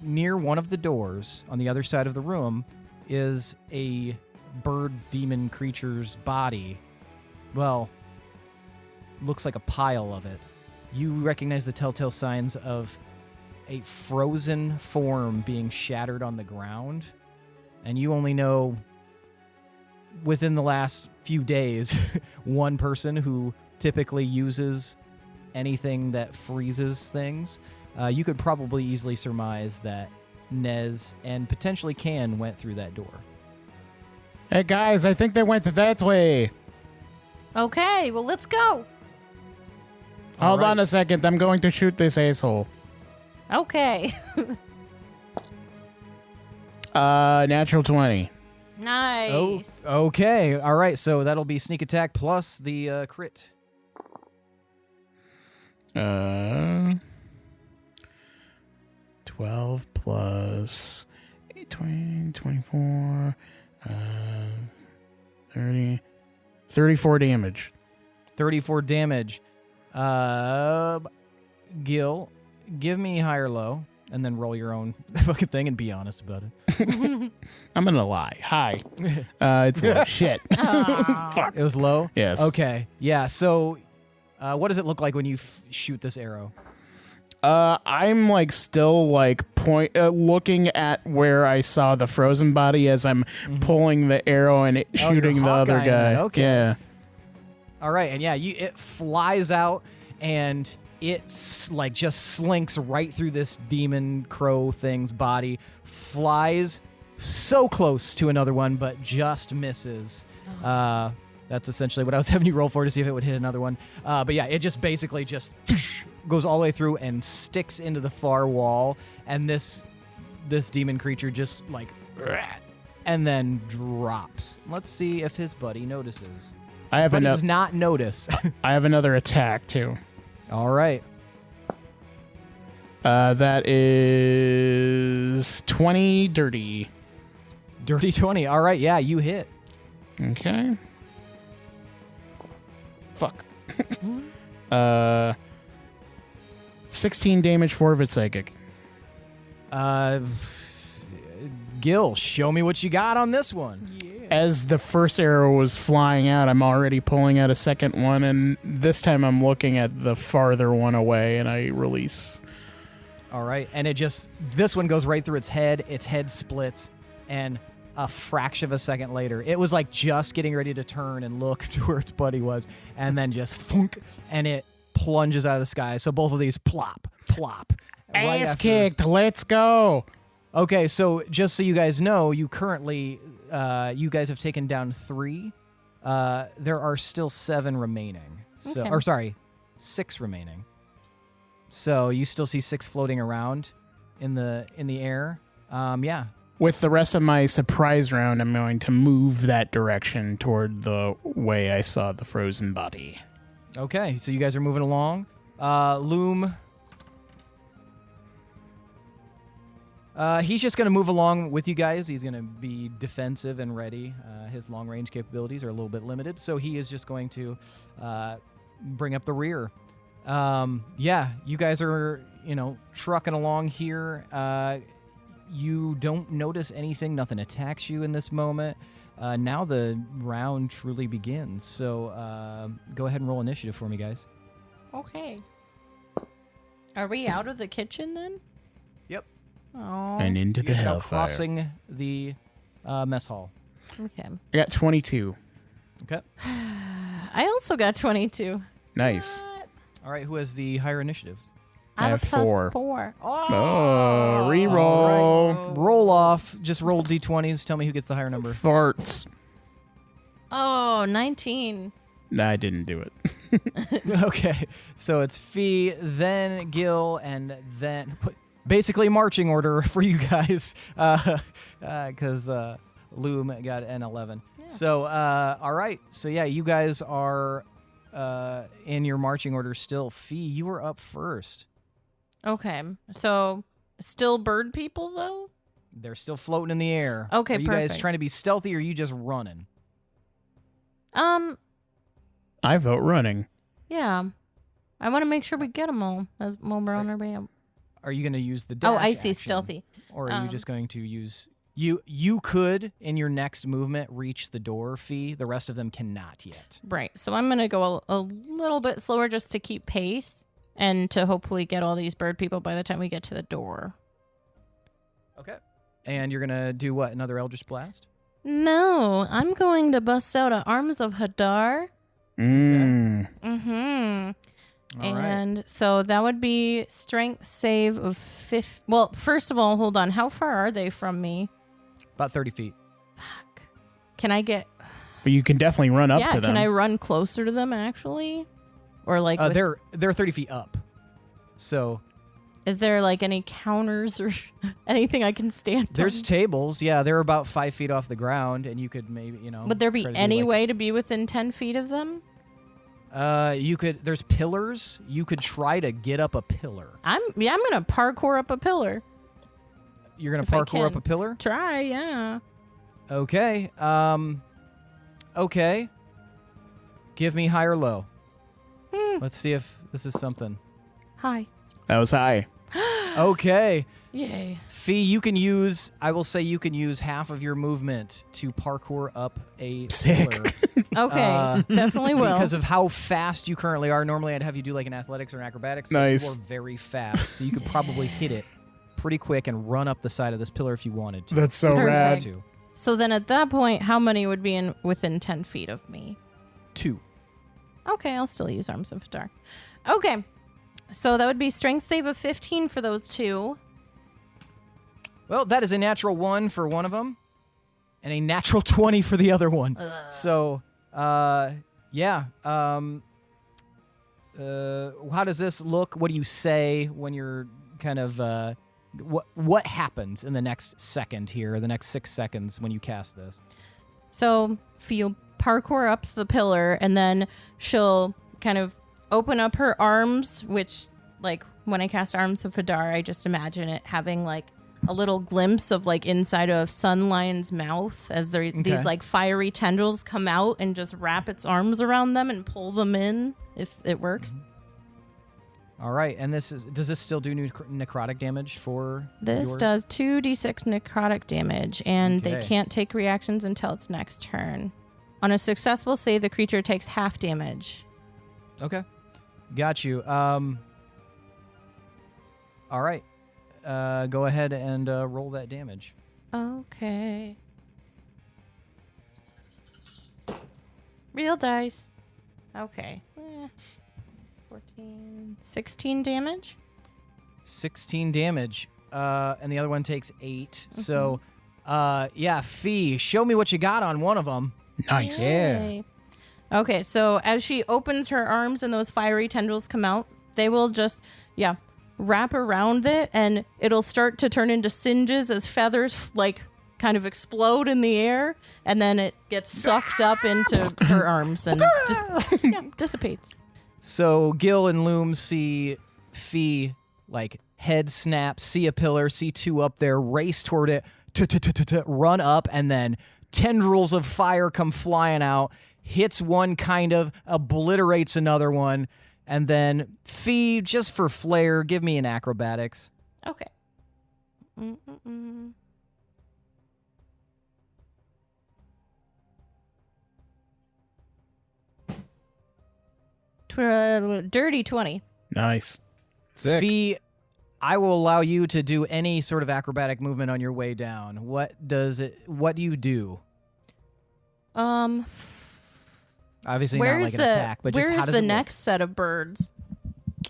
near one of the doors on the other side of the room is a bird demon creature's body. Well, looks like a pile of it. You recognize the telltale signs of a frozen form being shattered on the ground. And you only know within the last few days, one person who typically uses anything that freezes things. You could probably easily surmise that Nez and potentially Can went through that door. Hey guys, I think they went that way. Okay, well, let's go. Hold on a second. I'm going to shoot this asshole. Okay. Natural 20. Nice. Oh, okay. All right. So that'll be sneak attack plus the crit. 12 plus 8, 20, 24, 30, 34 damage. 34 damage. Gil, give me high or low, and then roll your own fucking thing and be honest about it. I'm gonna lie. Hi. It's low. Shit. Fuck. It was low? Yes. Okay. Yeah. So what does it look like when you shoot this arrow? I'm like still like looking at where I saw the frozen body as I'm pulling the arrow and shooting the other Hawkeyeing guy. it. Okay. Yeah. All right. And yeah, it flies out and it's like just slinks right through this demon crow thing's body, flies so close to another one, but just misses. That's essentially what I was having you roll for, to see if it would hit another one. But yeah, it just basically just goes all the way through and sticks into the far wall, and this demon creature just like, and then drops. Let's see if his buddy notices. But he does not notice. I have another attack too. All right. That is 20 dirty. Dirty 20. All right. Yeah, you hit. Okay. Fuck. 16 damage, 4 of it psychic. Gil, show me what you got on this one. As the first arrow was flying out, I'm already pulling out a second one, and this time I'm looking at the farther one away, and I release. All right. And this one goes right through its head splits, and a fraction of a second later, it was like just getting ready to turn and look to where its buddy was, and then just thunk, and it plunges out of the sky. So both of these plop. Right Ass after. kicked, let's go. Okay, so just so you guys know, you currently, you guys have taken down 3. There are still 7 remaining. So, Okay. or sorry, 6 remaining. So you still see 6 floating around in the air. Yeah. With the rest of my surprise round, I'm going to move that direction toward the way I saw the frozen body. Okay, so you guys are moving along. Loom. He's just going to move along with you guys. He's going to be defensive and ready. His long-range capabilities are a little bit limited, so he is just going to bring up the rear. Yeah, you guys are, trucking along here. You don't notice anything. Nothing attacks you in this moment. Now the round truly begins. So go ahead and roll initiative for me, guys. Okay. Are we out of the kitchen then? Yep. Oh. And into You the guys are now hellfire. crossing the mess hall. Okay. I got 22. Okay. I also got 22. Nice. All right. Who has the higher initiative? I have plus 4. 4. Oh, All reroll. right. Roll off. Just roll d20s. Tell me who gets the higher number. Farts. Oh, 19. Nah, I didn't do it. Okay. So it's Fee, then Gil, and then basically marching order for you guys because Loom got an 11. Yeah. So, all right. So, yeah, you guys are in your marching order still. Fee, you were up first. Okay. So, still bird people, though? They're still floating in the air. Okay, Are you guys perfect. trying to be stealthy or are you just running? I vote running. Yeah. I want to make sure we get them all as while we're on our way out. Are you going to use the dash Oh, I see. action? Stealthy. Or are you just going to use... You could, in your next movement, reach the door, Fee. The rest of them cannot yet. Right. So I'm going to go a little bit slower just to keep pace and to hopefully get all these bird people by the time we get to the door. Okay. And you're going to do what? Another Eldritch Blast? No, I'm going to bust out an Arms of Hadar. Mm. Mm-hmm. All right. And so that would be strength save of 5. Well, first of all, hold on. How far are they from me? About 30 feet. Fuck. Can I get... But you can definitely run up yeah, to them. can I run closer to them, actually? Or like... with- They're 30 feet up. So is there like any counters or anything I can stand there's on? tables. Yeah, they're about 5 feet off the ground, and you could maybe, Would there be try to do, any like- way to be within 10 feet of them? You could. There's pillars. You could try to get up a pillar. I'm gonna parkour up a pillar. You're gonna If I parkour up can. a pillar. Try, yeah. Okay. Okay. Give me high or low. Let's see if this is something. Hi. That was high. Okay. Yay. Fee, you can use. I will say you can use half of your movement to parkour up a Sick. pillar. Okay, definitely will. Because of how fast you currently are. Normally, I'd have you do like an athletics or an acrobatics. but Nice. You are very fast, so you could probably hit it pretty quick and run up the side of this pillar if you wanted to. That's so Perfect. rad. To. So then at that point, how many would be within 10 feet of me? 2. Okay, I'll still use Arms of Hadar. Okay, so that would be strength save of 15 for those 2. Well, that is a natural 1 for one of them, and a natural 20 for the other one. So, yeah. How does this look? What do you say when you're kind of what happens in the next second here, the next 6 seconds when you cast this? So you'll parkour up the pillar, and then she'll kind of open up her arms, which, like, when I cast Arms of Hadar, I just imagine it having, like, a little glimpse of, like, inside of Sunlion's mouth as these, like, fiery tendrils come out and just wrap its arms around them and pull them in, if it works. All right, and does this still do necrotic damage for This yours? does 2d6 necrotic damage, and they Okay. can't take reactions until its next turn. On a successful save, the creature takes half damage. Okay. Got you. All right. Go ahead and roll that damage. Okay. Real dice. Okay. 14, 16 damage. 16 damage. And the other one takes 8. So, yeah, Fee, show me what you got on one of them. Nice. Yay. Okay, so as she opens her arms and those fiery tendrils come out, they will just, wrap around it, and it'll start to turn into singes as feathers, like, kind of explode in the air, and then it gets sucked up into her arms and just dissipates. So Gil and Loom see Fee, like, head snap, see a pillar, see 2 up there, race toward it, run up, and then tendrils of fire come flying out, hits one kind of, obliterates another one, and then Fee, just for flair, give me an acrobatics. Okay. Dirty 20. Nice. Sick. Fee, I will allow you to do any sort of acrobatic movement on your way down. What do you do? Obviously not Where's like an the attack, but just how where's does the it look? next set of birds?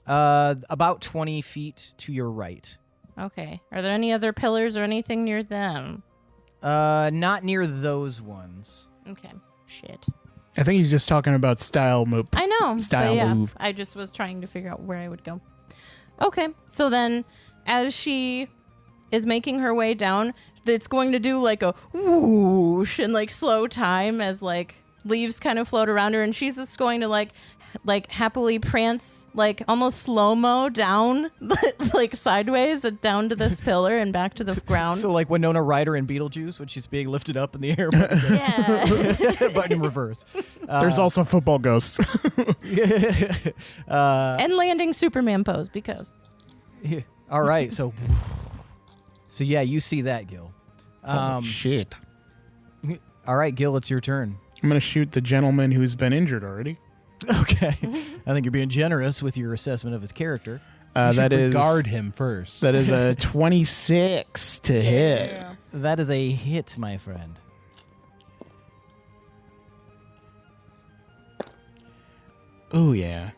About 20 feet to your right. Okay. Are there any other pillars or anything near them? Not near those ones. Okay. Shit. I think he's just talking about style move. I know. Style but yeah, move. I just was trying to figure out where I would go. Okay. So then as she is making her way down, it's going to do like a whoosh in like slow time as like leaves kind of float around her, and she's just going to like happily prance like almost slow-mo down like sideways down to this pillar and back to the ground. So like Winona Ryder in Beetlejuice when she's being lifted up in the air, Yeah. but in reverse. There's also football ghosts. And landing Superman pose because. All right, so yeah, you see that, Gil. Shit. All right, Gil, it's your turn. I'm going to shoot the gentleman who's been injured already. Okay, I think you're being generous with your assessment of his character. You should That is regard him first. That is a 26 to hit. That is a hit, my friend. Oh yeah.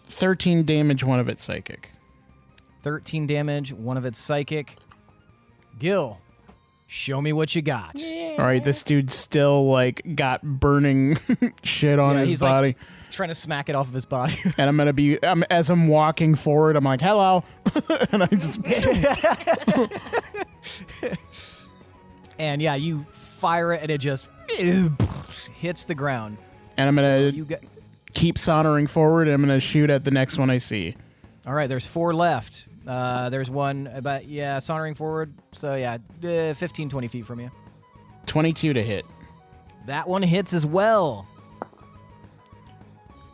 13 damage, one of it psychic. 13 damage, one of its psychic. Gil, show me what you got. All right, this dude's still like got burning shit on his he's body. like trying to smack it off of his body. And I'm gonna be as I'm walking forward, I'm like, hello. And I just And yeah, you fire it and it just hits the ground. and I'm gonna You get keep sonoring forward, and I'm gonna shoot at the next one I see. All right, there's 4 left. There's one about, sonoring forward. So, 15, 20 feet from you. 22 to hit. That one hits as well.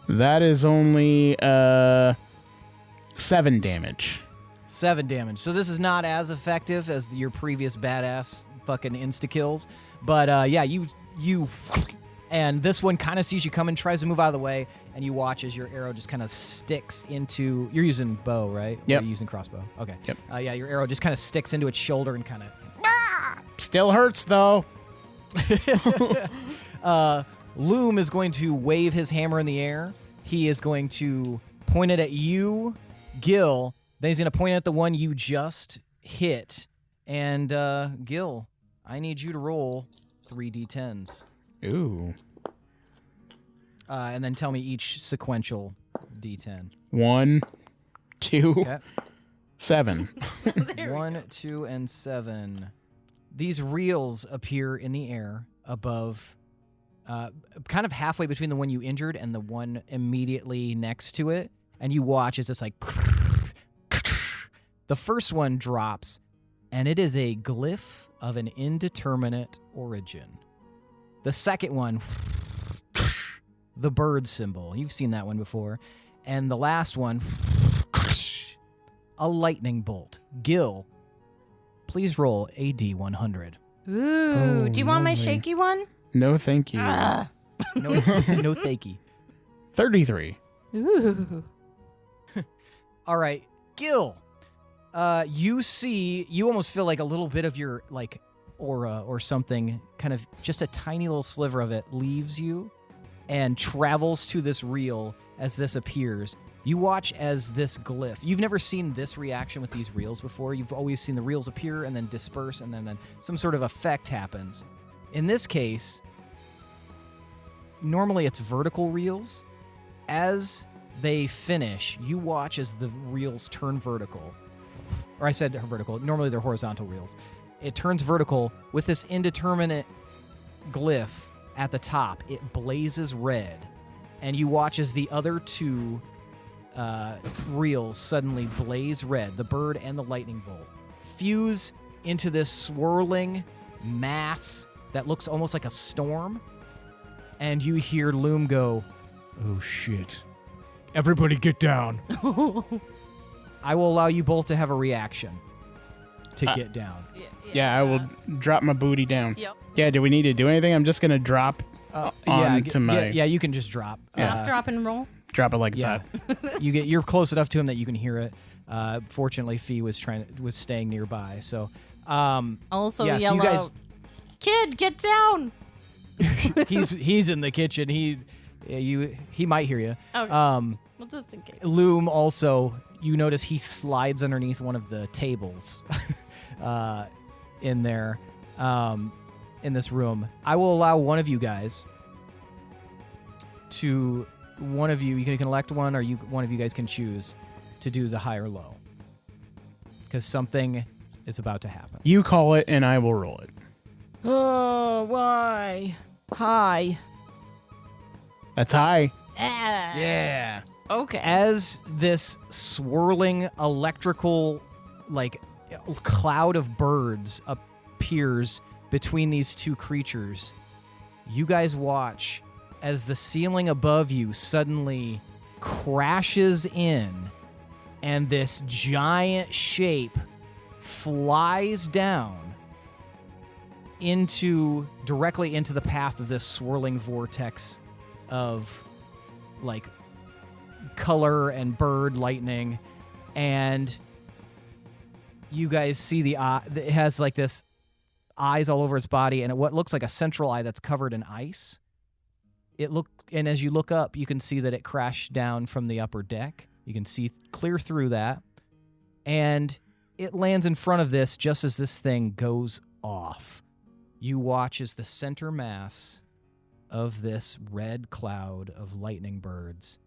That is only 7 damage. 7 damage. So this is not as effective as your previous badass fucking insta-kills. But, you... And this one kind of sees you coming, tries to move out of the way, and you watch as your arrow just kind of sticks into... You're using bow, right? Yep. Or you're using crossbow. Okay. Yep. Your arrow just kind of sticks into its shoulder and kind of... Still hurts, though. Loom is going to wave his hammer in the air. He is going to point it at you, Gil. Then he's going to point it at the one you just hit. And, Gil, I need you to roll 3d10s. Ooh. And then tell me each sequential d10. 1, 2, Okay. 7. 1, 2, and 7. These reels appear in the air above, kind of halfway between the one you injured and the one immediately next to it. And you watch as it's like... The first one drops, and it is a glyph of an indeterminate origin. The second one, the bird symbol. You've seen that one before. And the last one, a lightning bolt. Gil, please roll a D100. Ooh. Do you want my shaky one? No, thank you. No, no thanky. 33. Ooh. All right, Gil. You almost feel like a little bit of your like aura or something, kind of just a tiny little sliver of it leaves you and travels to this reel as this appears. You watch as this glyph. You've never seen this reaction with these reels before. You've always seen the reels appear and then disperse and then some sort of effect happens. In this case, normally it's vertical reels. As they finish, you watch as the reels turn vertical. Or I said vertical. Normally they're horizontal reels. It turns vertical with this indeterminate glyph at the top. It blazes red. And you watch as the other 2 reels suddenly blaze red, the bird and the lightning bolt, fuse into this swirling mass that looks almost like a storm. And you hear Loom go, Oh, shit. Everybody get down. I will allow you both to have a reaction to get down. Yeah, I will drop my booty down. Yep. Yeah, do we need to do anything? I'm just going to drop onto my... Yeah, you can just drop. Drop and roll. Drop it like it's Yeah. hot. You're close enough to him that you can hear it. Fortunately, Fee was staying nearby. So, Also yeah, so yell you guys- out, "Kid, get down!" he's in the kitchen. He might hear you. Okay. Well, just in case. Loom also, you notice he slides underneath one of the tables in there, in this room. I will allow one of you guys you can elect one, or one of you guys can choose to do the high or low, because something is about to happen. You call it, and I will roll it. Oh, why? Hi. That's high. Yeah. Okay. As this swirling electrical, cloud of birds appears between these two creatures, you guys watch as the ceiling above you suddenly crashes in, and this giant shape flies down directly into the path of this swirling vortex of color and bird lightning. And you guys see the eye. It has this eyes all over its body, and what looks like a central eye that's covered in ice. And as you look up, you can see that it crashed down from the upper deck. You can see clear through that, and it lands in front of this just as this thing goes off. You watch as the center mass of this red cloud of lightning birds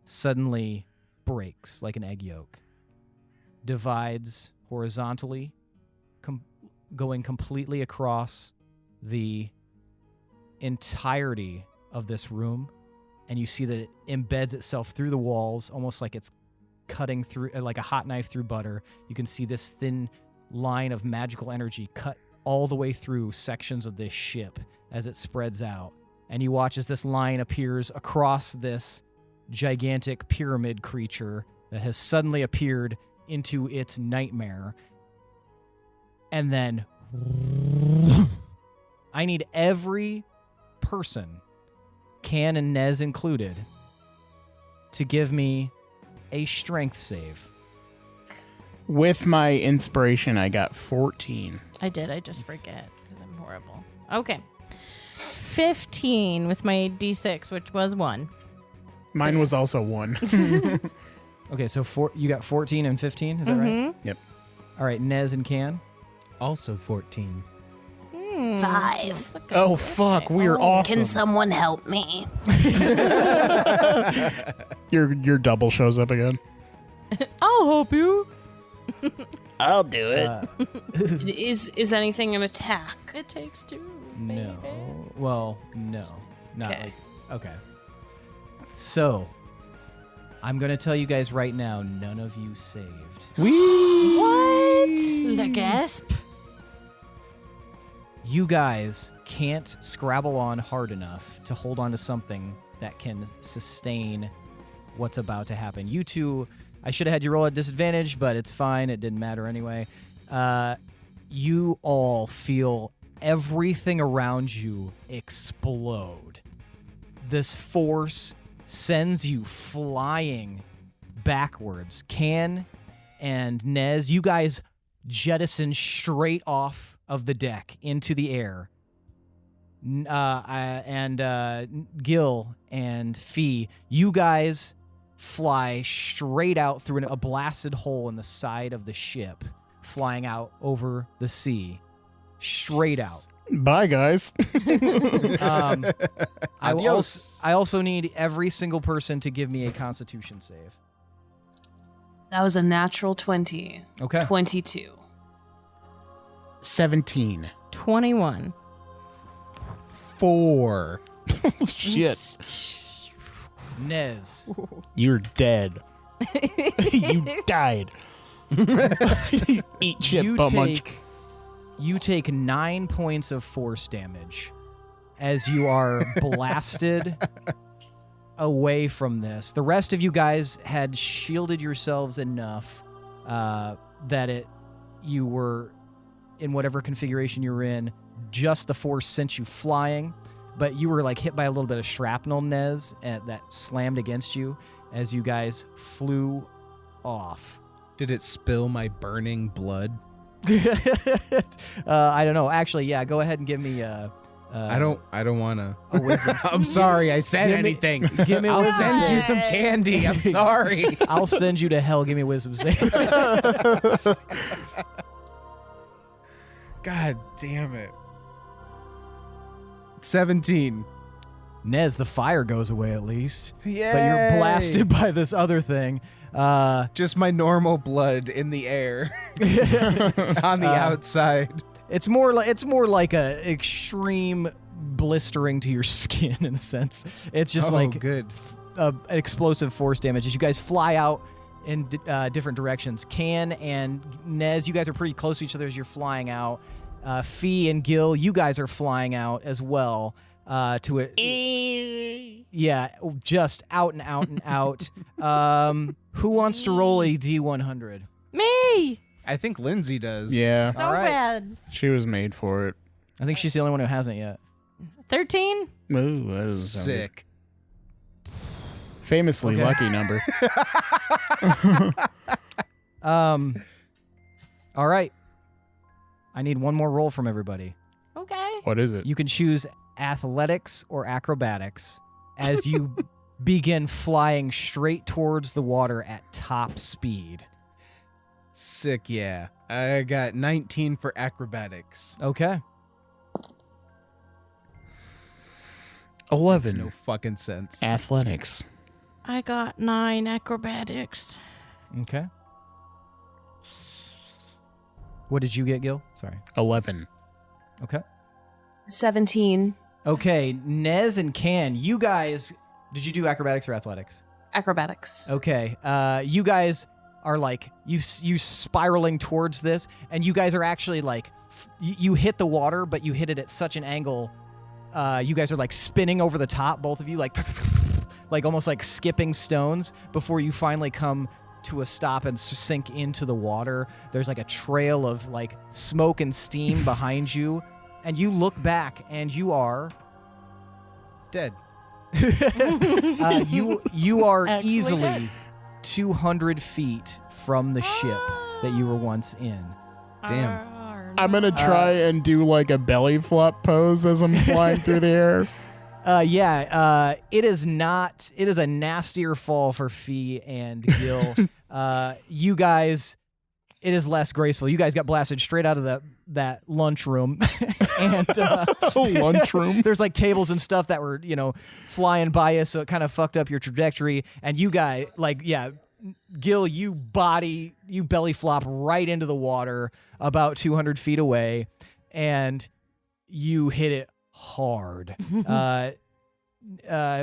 suddenly breaks like an egg yolk, divides horizontally, going completely across the entirety of this room, and you see that it embeds itself through the walls, almost like it's cutting through, like a hot knife through butter. You can see this thin line of magical energy cut all the way through sections of this ship as it spreads out. And you watch as this line appears across this gigantic pyramid creature that has suddenly appeared into its nightmare. And then I need every person, Can and Nez included, to give me a strength save. With my inspiration, I got 14. I did. I just forget because I'm horrible. Okay. 15 with my D6, which was 1. Mine was also 1. Okay, so you got 14 and 15, is that right? Yep. All right, Nez and Can. Also 14. 5. Oh, fuck. We are awesome. Can someone help me? Your double shows up again. I'll help you. I'll do it. Is anything an attack? It takes 2. No. Well, no. Not Okay. okay. So, I'm going to tell you guys right now, none of you saved. What? The gasp? You guys can't scrabble on hard enough to hold on to something that can sustain what's about to happen. You two, I should have had you roll at disadvantage, but it's fine. It didn't matter anyway. You all feel everything around you explode. This force sends you flying backwards. Can and Nez, you guys jettison straight off of the deck into the air. Gil and Fee, you guys fly straight out through a blasted hole in the side of the ship, flying out over the sea. Straight out. Bye, guys. I also need every single person to give me a Constitution save. That was a natural 20. Okay. 22. 17. 21. 4. Shit. Nez. You're dead. You died. Eat shit, bum munch. You take 9 points of force damage as you are blasted away from this. The rest of you guys had shielded yourselves enough that you were in whatever configuration you were in. Just the force sent you flying, but you were like hit by a little bit of shrapnel, Nez, that slammed against you as you guys flew off. Did it spill my burning blood? I don't know. Actually, yeah. Go ahead and give me I don't want to. a wisdom. I'm sorry. I said Give me- anything. give me a I'll wisdom send save. you some candy. I'm sorry. I'll send you to hell. Give me a wisdom save. God damn it. 17. Nez, the fire goes away at least. Yeah. But you're blasted by this other thing. Just my normal blood in the air on the outside. It's more like a extreme blistering to your skin in a sense. It's just like good. An explosive force damage as you guys fly out in different directions. Can and Nez, you guys are pretty close to each other as you're flying out. Fee and Gil, you guys are flying out as well. To it, yeah, just out and out and out. Who wants to roll a D100? Me! I think Lindsey does. Yeah, So All right. bad. she was made for it. I think she's the only one who hasn't yet. 13? Ooh, that is Sick. famously Okay. lucky number. All right. I need one more roll from everybody. Okay. What is it? You can choose athletics or acrobatics as you begin flying straight towards the water at top speed. Sick, yeah. I got 19 for acrobatics. Okay. 11. Makes no fucking sense. Athletics. I got 9 acrobatics. Okay. What did you get, Gil? Sorry. 11. Okay. 17 Okay, Nez and Can, you guys, did you do acrobatics or athletics? acrobatics. Okay, you guys are like, you spiraling towards this, and you guys are actually like, you hit the water, but you hit it at such an angle, you guys are like spinning over the top, both of you, like, like almost like skipping stones before you finally come to a stop and sink into the water. There's like a trail of like smoke and steam behind you, and you look back and you are Dead. you are Actually easily dead. 200 feet from the ship that you were once in. Damn. I'm gonna try and do like a belly flop pose as I'm flying through the air. It is a nastier fall for Fee and Gil. You guys, it is less graceful. You guys got blasted straight out of that lunchroom. And Lunchroom. there's like tables and stuff that were, flying by you, so it kind of fucked up your trajectory. And you guys, Gil, you belly flop right into the water about 200 feet away, and you hit it hard.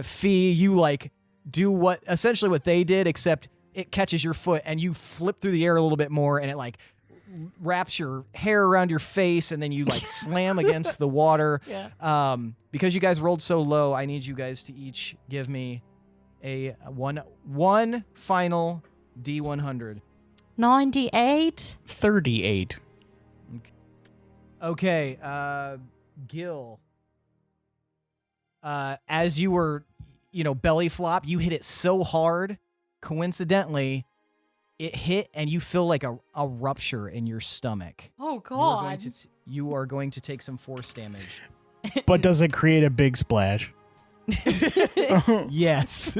Fee, you do essentially what they did, except it catches your foot and you flip through the air a little bit more, and it wraps your hair around your face, and then you slam against the water. Yeah. Because you guys rolled so low, I need you guys to each give me a one final D100. 98. 38. Okay, Gil. As you were, belly flop, you hit it so hard, coincidentally, it hit and you feel like a rupture in your stomach. Oh, You are going to take some force damage. But does it create a big splash? Yes.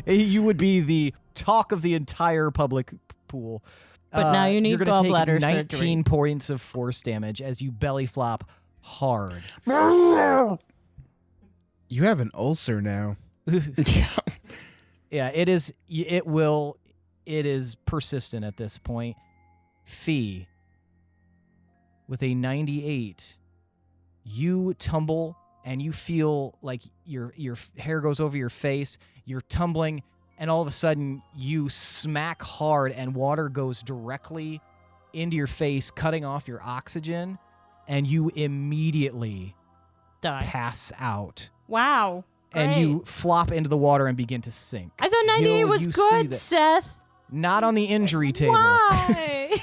You would be the talk of the entire public pool. But now you need you're gonna gallbladder take 19 surgery. points of force damage as you belly flop hard. You have an ulcer now. Yeah, it is. It is persistent at this point. Fee, with a 98, you tumble and you feel like your hair goes over your face. You're tumbling, and all of a sudden you smack hard, and water goes directly into your face, cutting off your oxygen, and you immediately Die. pass out. Wow. and you flop into the water and begin to sink. I thought 98 Gil, was you see good, that- Seth. Not on the injury table. Why?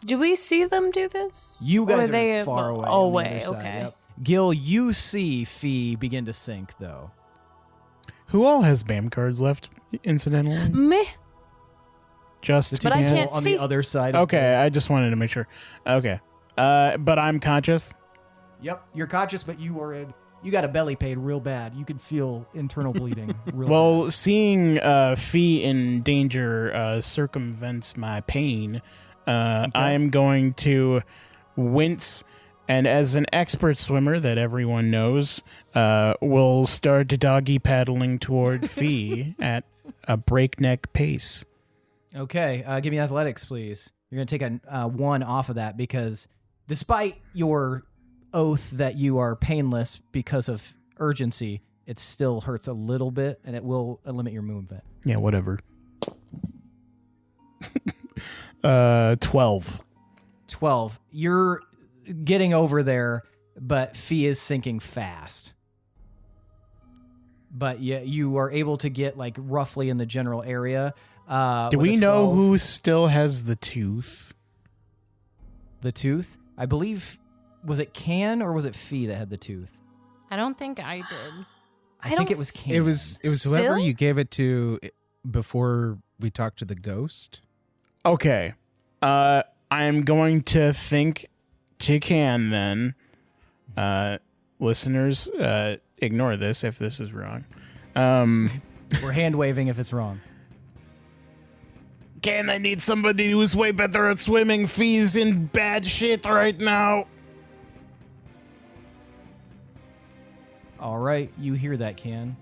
Do we see them do this? You Or guys are they are far away. Oh, on the way. other side, Okay. yep. Gil, you see Fee begin to sink, though. Who all has BAM cards left, incidentally? Meh. Just But I People can't on see. the other side. of Okay, I just wanted to make sure. Okay. But I'm conscious. Yep, you're conscious, but you got a belly pain real bad. You can feel internal bleeding real Well, seeing Fee in danger circumvents my pain. I'm going to wince, and as an expert swimmer that everyone knows, will start doggy paddling toward Fee at a breakneck pace. bad. Okay, give me athletics, please. You're going to take a 1 off of that because despite your oath that you are painless because of urgency, it still hurts a little bit, and it will limit your movement. Yeah, whatever. 12. 12. You're getting over there, but Fee is sinking fast. But yeah, you are able to get like roughly in the general area. Do with we a know 12. who still has the tooth? The tooth? I believe, was it Can or was it Fee that had the tooth? I don't think I did. I think it was Can. It was whoever Still? you gave it to before we talked to the ghost. Okay. I'm going to think to Can then. Listeners, ignore this if this is wrong. We're hand waving if it's wrong. Can I need somebody who's way better at swimming? Fee's in bad shit right now. All right, you hear that, Can.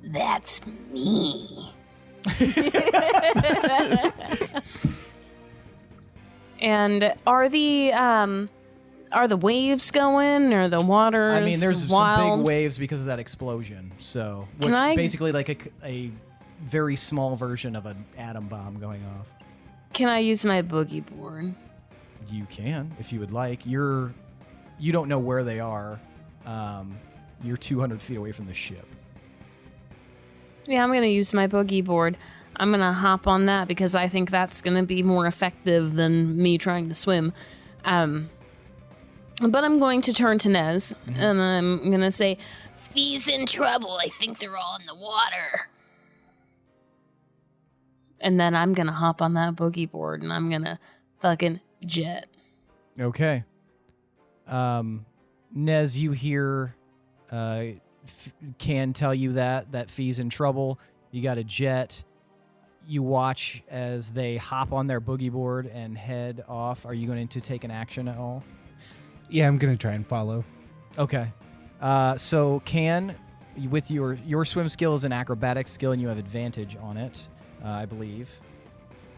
That's me. And are the waves going or the water? I mean, there's wild? some big waves because of that explosion. So, which Can I- basically like a very small version of an atom bomb going off. Can I use my boogie board? You can, if you would like. You don't know where they are. You're 200 feet away from the ship. Yeah, I'm gonna use my boogie board. I'm gonna hop on that because I think that's gonna be more effective than me trying to swim. But I'm going to turn to Nez and I'm gonna say, Fee's in trouble. I think they're all in the water. and then I'm gonna hop on that boogie board and I'm gonna fucking jet. Okay. Nez, you hear Can tell you that Fee's in trouble. You got a jet. You watch as they hop on their boogie board and head off. Are you going to take an action at all? Yeah, I'm gonna try and follow. Okay. So Can, with your swim skill is an acrobatic skill and you have advantage on it, I believe.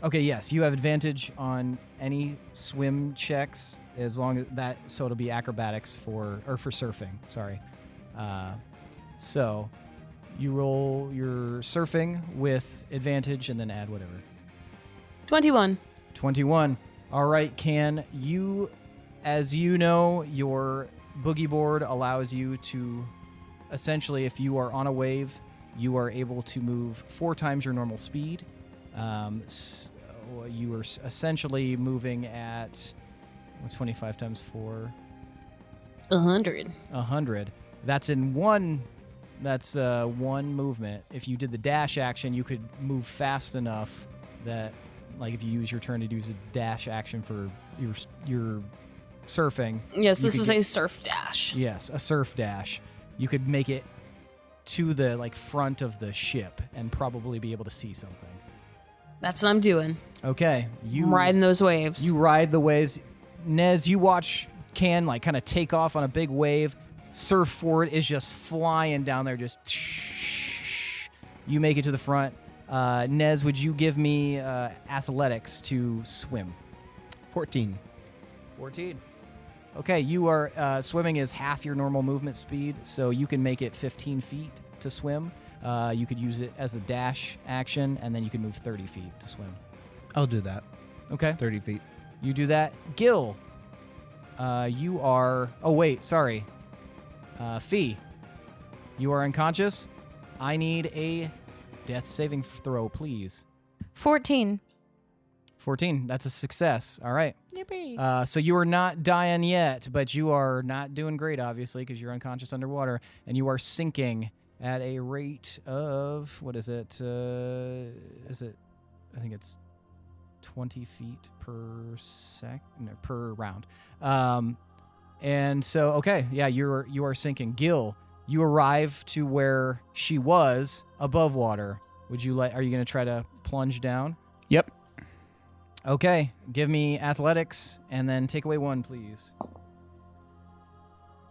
Okay, yes, you have advantage on any swim checks as long as that, so it'll be acrobatics for surfing, sorry. So you roll your surfing with advantage and then add whatever. 21. 21. All right, Can, as you know, your boogie board allows you to, essentially, if you are on a wave, you are able to move 4 times your normal speed. So you are essentially moving at 25 times 4. 100. 100. That's in one. That's one movement. If you did the dash action, you could move fast enough that, like, if you use your turn to use a dash action for your surfing. Yes, you this could is get- a surf dash. Yes, a surf dash. You could make it to the front of the ship and probably be able to see something. That's what I'm doing. Okay, I'm riding those waves. You ride the waves. Nez, you watch Can kind of take off on a big wave. Surfboard is just flying down there. Just you make it to the front. Nez, would you give me athletics to swim? 14. 14. Okay, you are swimming is half your normal movement speed, so you can make it 15 feet to swim. You could use it as a dash action, and then you can move 30 feet to swim. I'll do that. Okay. 30 feet. You do that. Gil, you are... Oh, wait, sorry. Fee, You are unconscious. I need a death saving throw, please. 14. 14. That's a success. All right. Yippee. So you are not dying yet, but you are not doing great, obviously, because you're unconscious underwater, and you are sinking at a rate of, what is it? I think it's 20 feet per round. And so, okay, yeah, you are sinking. Gil, you arrive to where she was above water. Are you going to try to plunge down? Yep. Okay, give me athletics and then take away 1, please.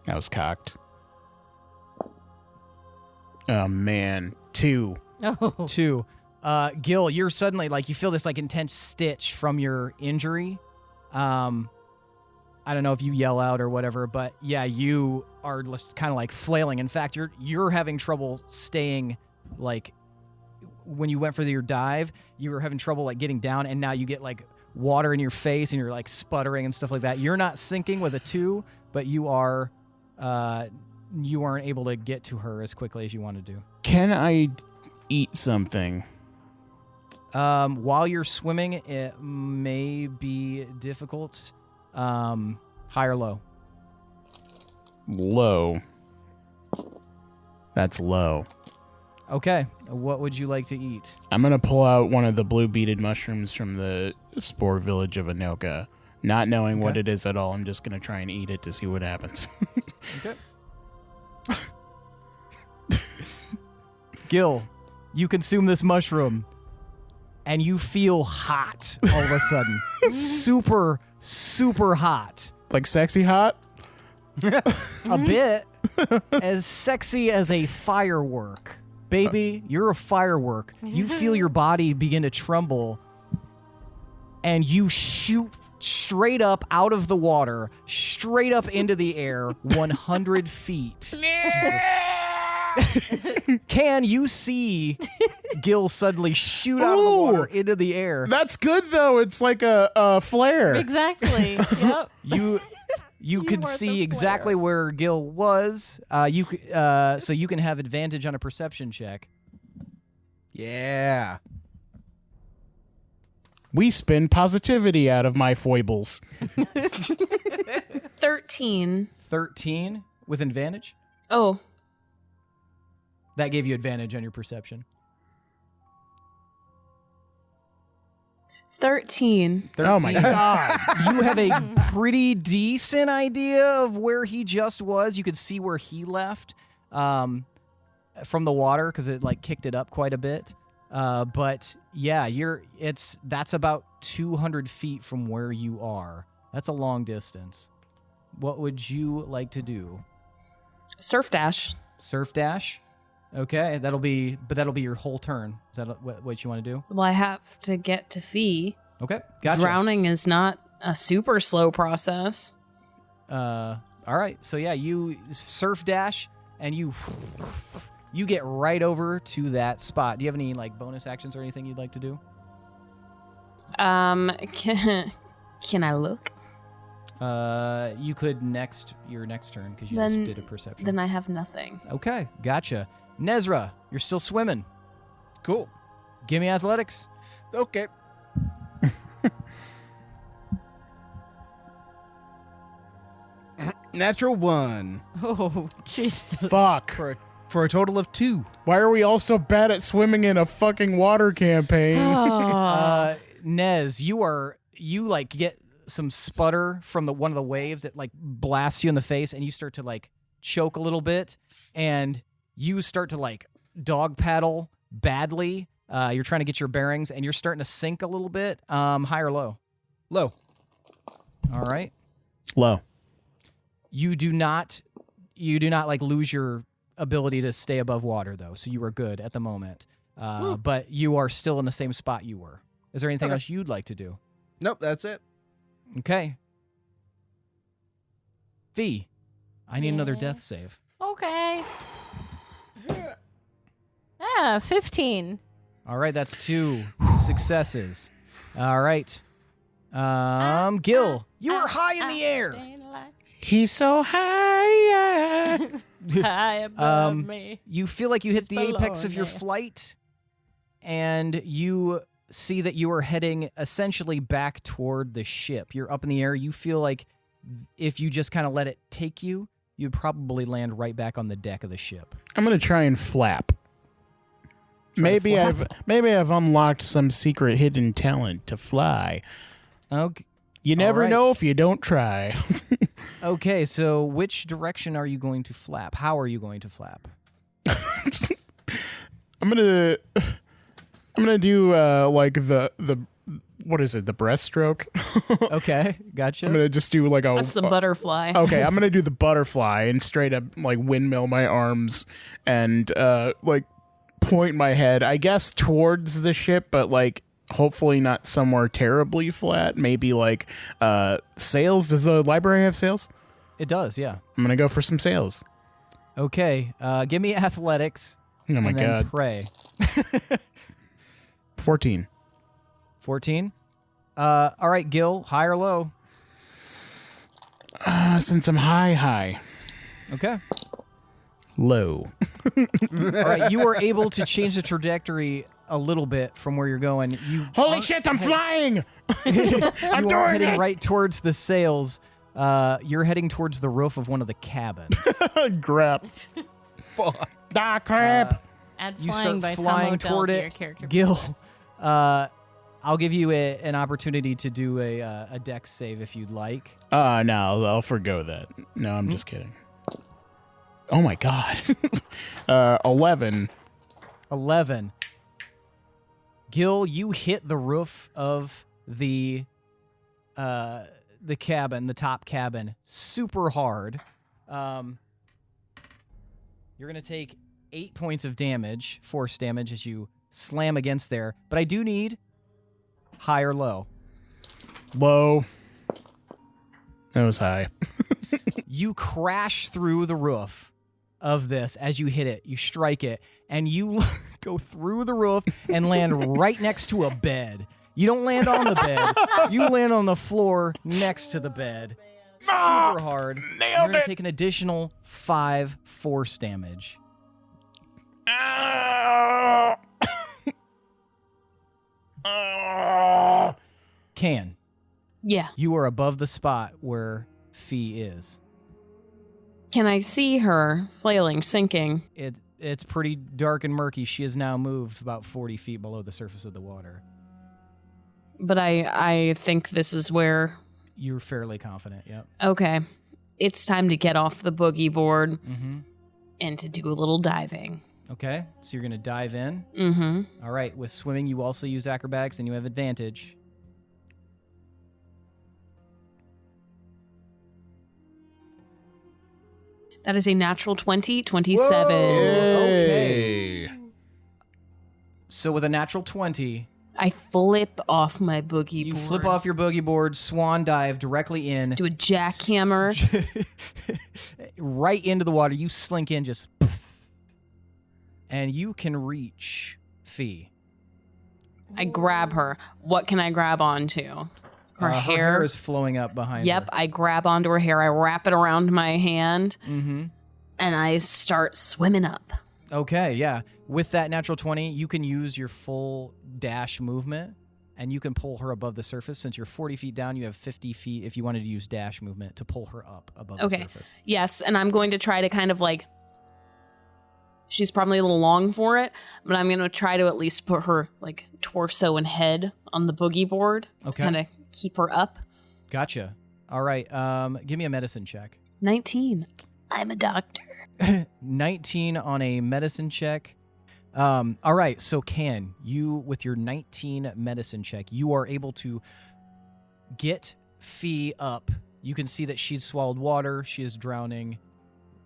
I was cocked. Oh, man. 2. Oh. 2. Gil, you're suddenly, you feel this, intense stitch from your injury. I don't know if you yell out or whatever, but yeah, you are just kind of, flailing. In fact, you're having trouble staying, when you went for your dive, you were having trouble getting down, and now you get water in your face and you're sputtering and stuff like that. You're not sinking with a 2, but you aren't able to get to her as quickly as you want to do. Can I eat something? While you're swimming, it may be difficult. High or low? Low. That's low. Okay. What would you like to eat? I'm going to pull out one of the blue beaded mushrooms from the spore village of Anoka. Not knowing what it is at all, I'm just going to try and eat it to see what happens. Okay. Gil, you consume this mushroom, and you feel hot all of a sudden. Super, super hot. Like sexy hot? A bit. As sexy as a firework. Baby, you're a firework. You feel your body begin to tremble, and you shoot straight up out of the water, straight up into the air, 100 feet. Can you see Gil suddenly shoot out of the water into the air? That's good, though. It's like a flare. Exactly. Yep. You could are see the exactly flare. where Gil was. So you can have advantage on a perception check. Yeah. We spin positivity out of my foibles. 13. 13 with advantage. Oh, That gave you advantage on your perception. 13. 13. Oh my God. You have a pretty decent idea of where he just was. You could see where he left from the water because it kicked it up quite a bit. But yeah, that's about 200 feet from where you are. That's a long distance. What would you like to do? Surf dash. Surf dash? Okay, that'll be your whole turn. Is that what you want to do? Well, I have to get to Fee. Okay, gotcha. Drowning is not a super slow process. All right, so yeah, you surf dash and you get right over to that spot. Do you have any bonus actions or anything you'd like to do? Can I look? You could your next turn because you just did a perception. Then I have nothing. Okay, gotcha. Nezrah, you're still swimming. Cool. Give me athletics. Okay. Natural 1 Oh, Jesus. Fuck. for a total of 2. Why are we all so bad at swimming in a fucking water campaign? Nez, you get some sputter from one of the waves that blasts you in the face, and you start to choke a little bit, and you start to dog paddle badly. You're trying to get your bearings, and you're starting to sink a little bit. High or low? Low. All right. Low. You do not lose your ability to stay above water though, so you are good at the moment. But you are still in the same spot you were. Is there anything else you'd like to do? Nope, that's it. Okay. Fee, I need another death save. Okay. 15. All right, that's 2 successes. All right. Gil, you are high in the air. He's so high. High above me. You feel like you hit It's the apex below of your me. flight, and you see that you are heading essentially back toward the ship. You're up in the air. You feel like if you just kind of let it take you, you'd probably land right back on the deck of the ship. I'm gonna try and flap. Maybe flap? I've unlocked some secret hidden talent to fly. Okay. You never right. know if you don't try. Okay, so which direction are you going to flap? How are you going to flap? I'm gonna do like the what is it, the breaststroke? Okay, gotcha. I'm gonna just do like a That's the butterfly. okay, I'm gonna do the butterfly and straight up like windmill my arms and like point my head, I guess, towards the ship, but like hopefully not somewhere terribly flat. Maybe like sails. Does the library have sails? It does, yeah. I'm gonna go for some sails. Okay, give me athletics. Oh my and then god. pray. 14. 14. All right, Gil, high or low? Since I'm high. Okay. Low. All right, you are able to change the trajectory a little bit from where you're going. You Holy aren't shit, I'm flying! I'm you doing are heading it! right towards the sails. You're heading towards the roof of one of the cabins. Crap. Fuck. Ah, crap. Add You flying start by flying Tom toward O'Dell to it. your character. Gil, I'll give you an opportunity to do a dex save if you'd like. No, I'll forgo that. No, I'm just kidding. Oh my god. 11. 11. Gil, you hit the roof of the cabin, the top cabin, super hard. You're going to take 8 points of damage, force damage, as you slam against there. But I do need high or low. Low. That was high. You crash through the roof of this as you hit it. You strike it, and you go through the roof and land right next to a bed. You don't land on the bed. You land on the floor next to the bed. Super hard. Nailed You're going to it. take an additional 5 force damage. Can. Yeah. You are above the spot where Fee is. Can I see her flailing, sinking? It's pretty dark and murky. She has now moved about 40 feet below the surface of the water. But I think this is where. You're fairly confident, yep. Okay. It's time to get off the boogie board Mm-hmm. and to do a little diving. Okay, so you're going to dive in. Mm-hmm. All right, with swimming, you also use acrobatics, and you have advantage. That is a natural 20, 27. Okay. So with a natural 20, I flip off my boogie you board. flip off your boogie board, swan dive directly in. Do a jackhammer. Right into the water. You slink in just... And you can reach Fee. I grab her. What can I grab onto? Her Her hair. hair is flowing up behind Yep, her. I grab onto her hair. I wrap it around my hand, Mm-hmm. and I start swimming up. Okay, yeah. With that natural 20, you can use your full dash movement, and you can pull her above the surface. Since you're 40 feet down, you have 50 feet if you wanted to use dash movement to pull her up above the Okay. surface. Yes, and I'm going to try to kind of like. She's probably a little long for it, but I'm going to try to at least put her like torso and head on the boogie board. Okay. Kind of keep her up. Gotcha. All right, give me a medicine check. 19. I'm a doctor. 19 on a medicine check. All right, so Can, you, with your 19 medicine check, you are able to get Fee up. You can see that she's swallowed water. She is drowning.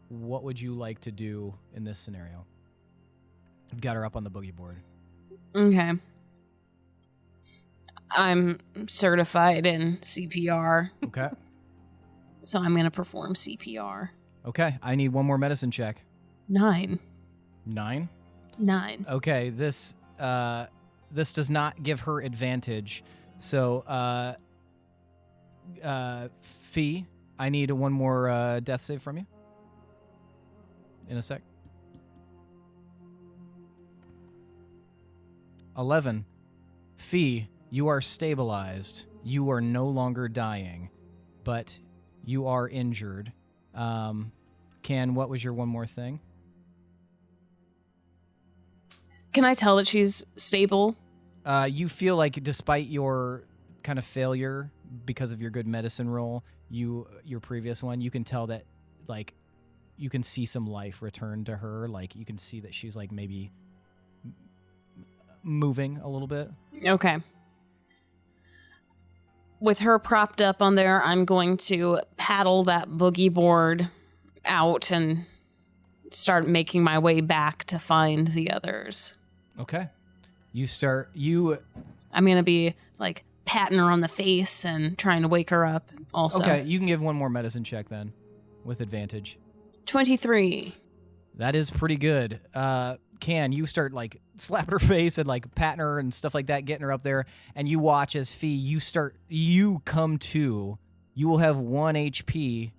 What would you like to do in this scenario? You've got her up on the boogie board. Okay. I'm certified in CPR, Okay. so I'm going to perform CPR. Okay, I need one more medicine check. 9. 9? 9. Okay, this does not give her advantage. So, Fee, I need one more death save from you. in a sec. 11. Fee, you are stabilized. You are no longer dying, but you are injured. Can, what was your one more thing? Can I tell that she's stable? You feel like despite your kind of failure because of your good medicine roll, your previous one, you can tell that, like, you can see some life return to her. Like, you can see that she's, like, maybe moving a little bit. Okay. With her propped up on there, I'm going to paddle that boogie board out and start making my way back to find the others. Okay. I'm going to be, like, patting her on the face and trying to wake her up also. Okay, you can give one more medicine check then, with advantage. 23. That is pretty good. Can, you start, like, slapping her face and, like, patting her and stuff like that, getting her up there, and you watch as Fee, you come to. You will have 1 HP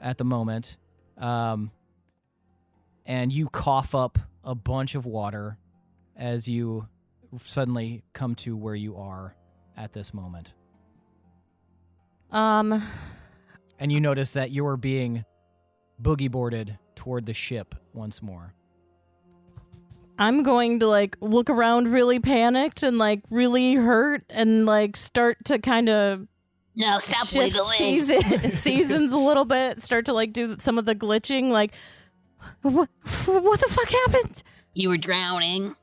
at the moment, and you cough up a bunch of water as you suddenly come to where you are at this moment. And you notice that you are being boogie boarded toward the ship once more. I'm going to, like, look around really panicked and, like, really hurt and, like, start to kind of No, stop shift wiggling. seasons a little bit, start to, like, do some of the glitching, like, what the fuck happened? You were drowning,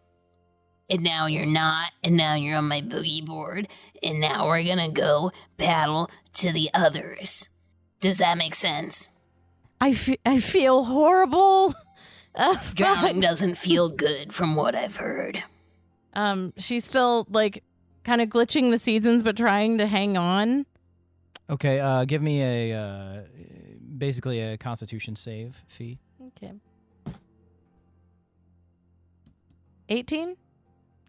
and now you're not, and now you're on my boogie board, and now we're gonna go paddle to the others. Does that make sense? I feel horrible. Drowning doesn't feel good from what I've heard. She's still, like, kind of glitching the seasons, but trying to hang on. Okay, give me basically a Constitution save, Fee. Okay. 18?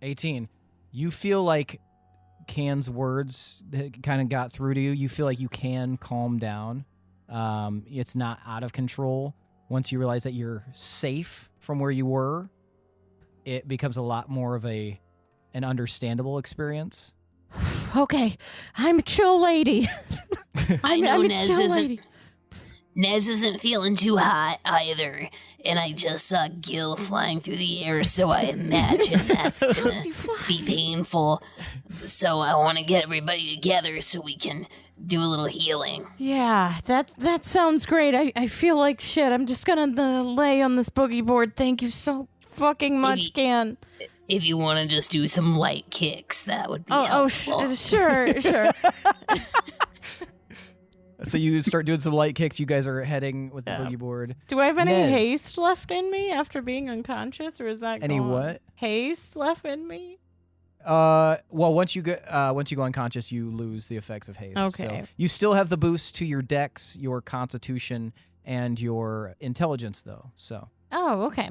18. You feel like Can's words kind of got through to you. You feel like you can calm down. It's not out of control. Once you realize that you're safe from where you were, it becomes a lot more of an understandable experience. Okay, I'm a chill lady. I know I'm a Nez chill isn't. lady. Nez isn't feeling too hot either, and I just saw Gil flying through the air, so I imagine that's gonna be painful. So I want to get everybody together so we can do a little healing. Yeah, that sounds great. I feel like shit. I'm just gonna lay on this boogie board. Thank you so fucking much, Can. If you want to just do some light kicks, that would be Oh, helpful. sure. So you start doing some light kicks. You guys are heading with the boogie board. Do I have any Nez. haste left in me after being unconscious, or is that Any gone? what? Haste left in me? Well, once you go unconscious, you lose the effects of haste. Okay. So you still have the boost to your dex, your constitution, and your intelligence, though. So. Oh, okay.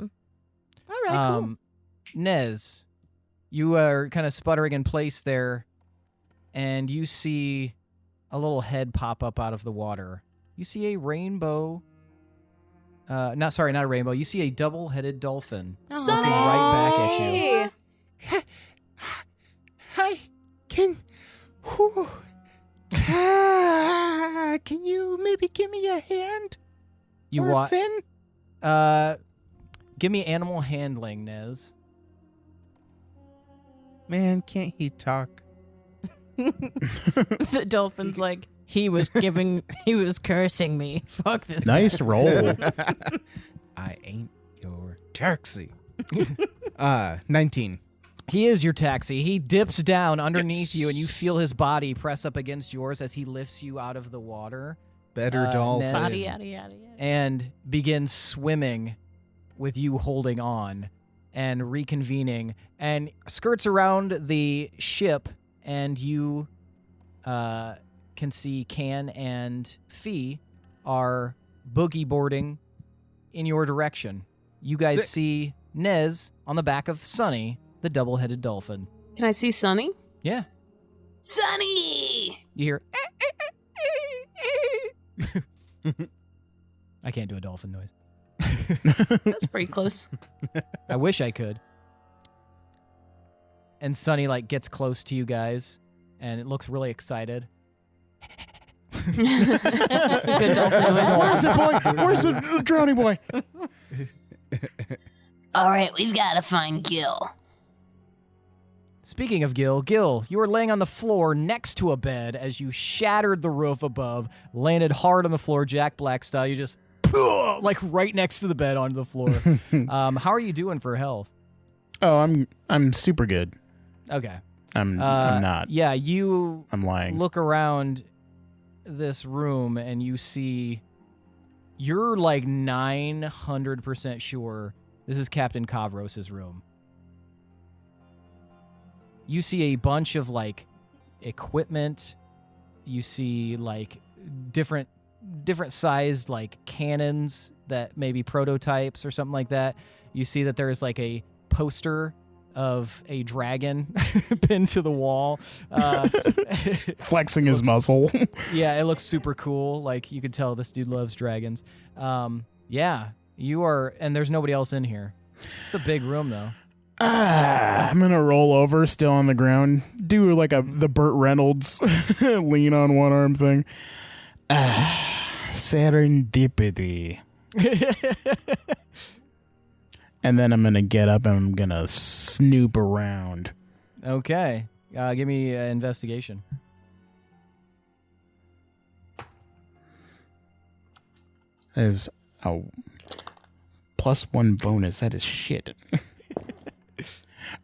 All right, cool. Nez, you are kind of sputtering in place there, and you see a little head pop up out of the water. You see a rainbow. Not a rainbow. You see a double-headed dolphin Sunny! looking right back at you. Hi, can you maybe give me a hand? You or a want? fin? Give me animal handling, Nez. Man, can't he talk? The dolphin's like, he was cursing me. Fuck this. Nice roll. I ain't your taxi. 19. He is your taxi. He dips down underneath you, and you feel his body press up against yours as he lifts you out of the water. Better Nez. dolphin. Yada, yada, yada, yada. And begins swimming with you holding on and reconvening and skirts around the ship, and you can see Can and Fee are boogie boarding in your direction. You guys Sick. see Nez on the back of Sunny, the double-headed dolphin. Can I see Sunny? Yeah. Sunny! You hear I can't do a dolphin noise. That's pretty close. I wish I could. And Sunny like gets close to you guys, and it looks really excited. That's a good dolphin noise. Where's the boy? Where's the drowning boy? All right, we've got to find Gil. Speaking of Gil, you were laying on the floor next to a bed as you shattered the roof above, landed hard on the floor, Jack Black style. You just like right next to the bed onto the floor. How are you doing for health? Oh, I'm super good. Okay. I'm not. Yeah, you I'm lying. look around this room and you see you're like 900% sure this is Captain Kavros' room. You see a bunch of like equipment. You see like different sized like cannons that may be prototypes or something like that. You see that there is like a poster of a dragon pinned to the wall. Flexing his muscle. Yeah, it looks super cool. Like, you could tell this dude loves dragons. Yeah, you are, and there's nobody else in here. It's a big room, though. I'm gonna roll over, still on the ground, do like the Burt Reynolds lean on one arm thing. Serendipity. And then I'm gonna get up and I'm gonna snoop around. Okay, give me investigation. That is a +1 bonus. That is shit.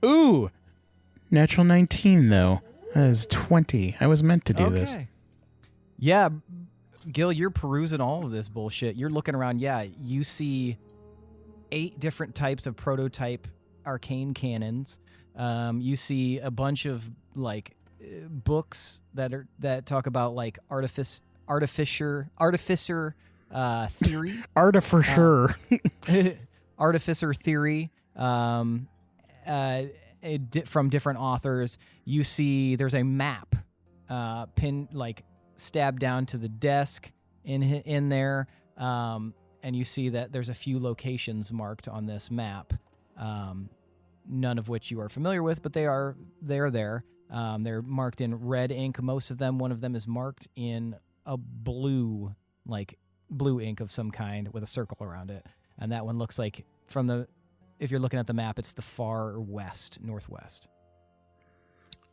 Ooh, natural 19 though. That is 20. I was meant to do this. Yeah, Gil, you're perusing all of this bullshit. You're looking around. Yeah, you see 8 different types of prototype arcane cannons. You see a bunch of like books that talk about like artificer theory. Artificer. Artificer theory. From different authors. You see there's a map pinned, like stabbed down to the desk in there. And you see that there's a few locations marked on this map, none of which you are familiar with, but they're there. They're marked in red ink, most of them. One of them is marked in a blue ink of some kind with a circle around it. And that one looks like, if you're looking at the map, it's the far west, northwest.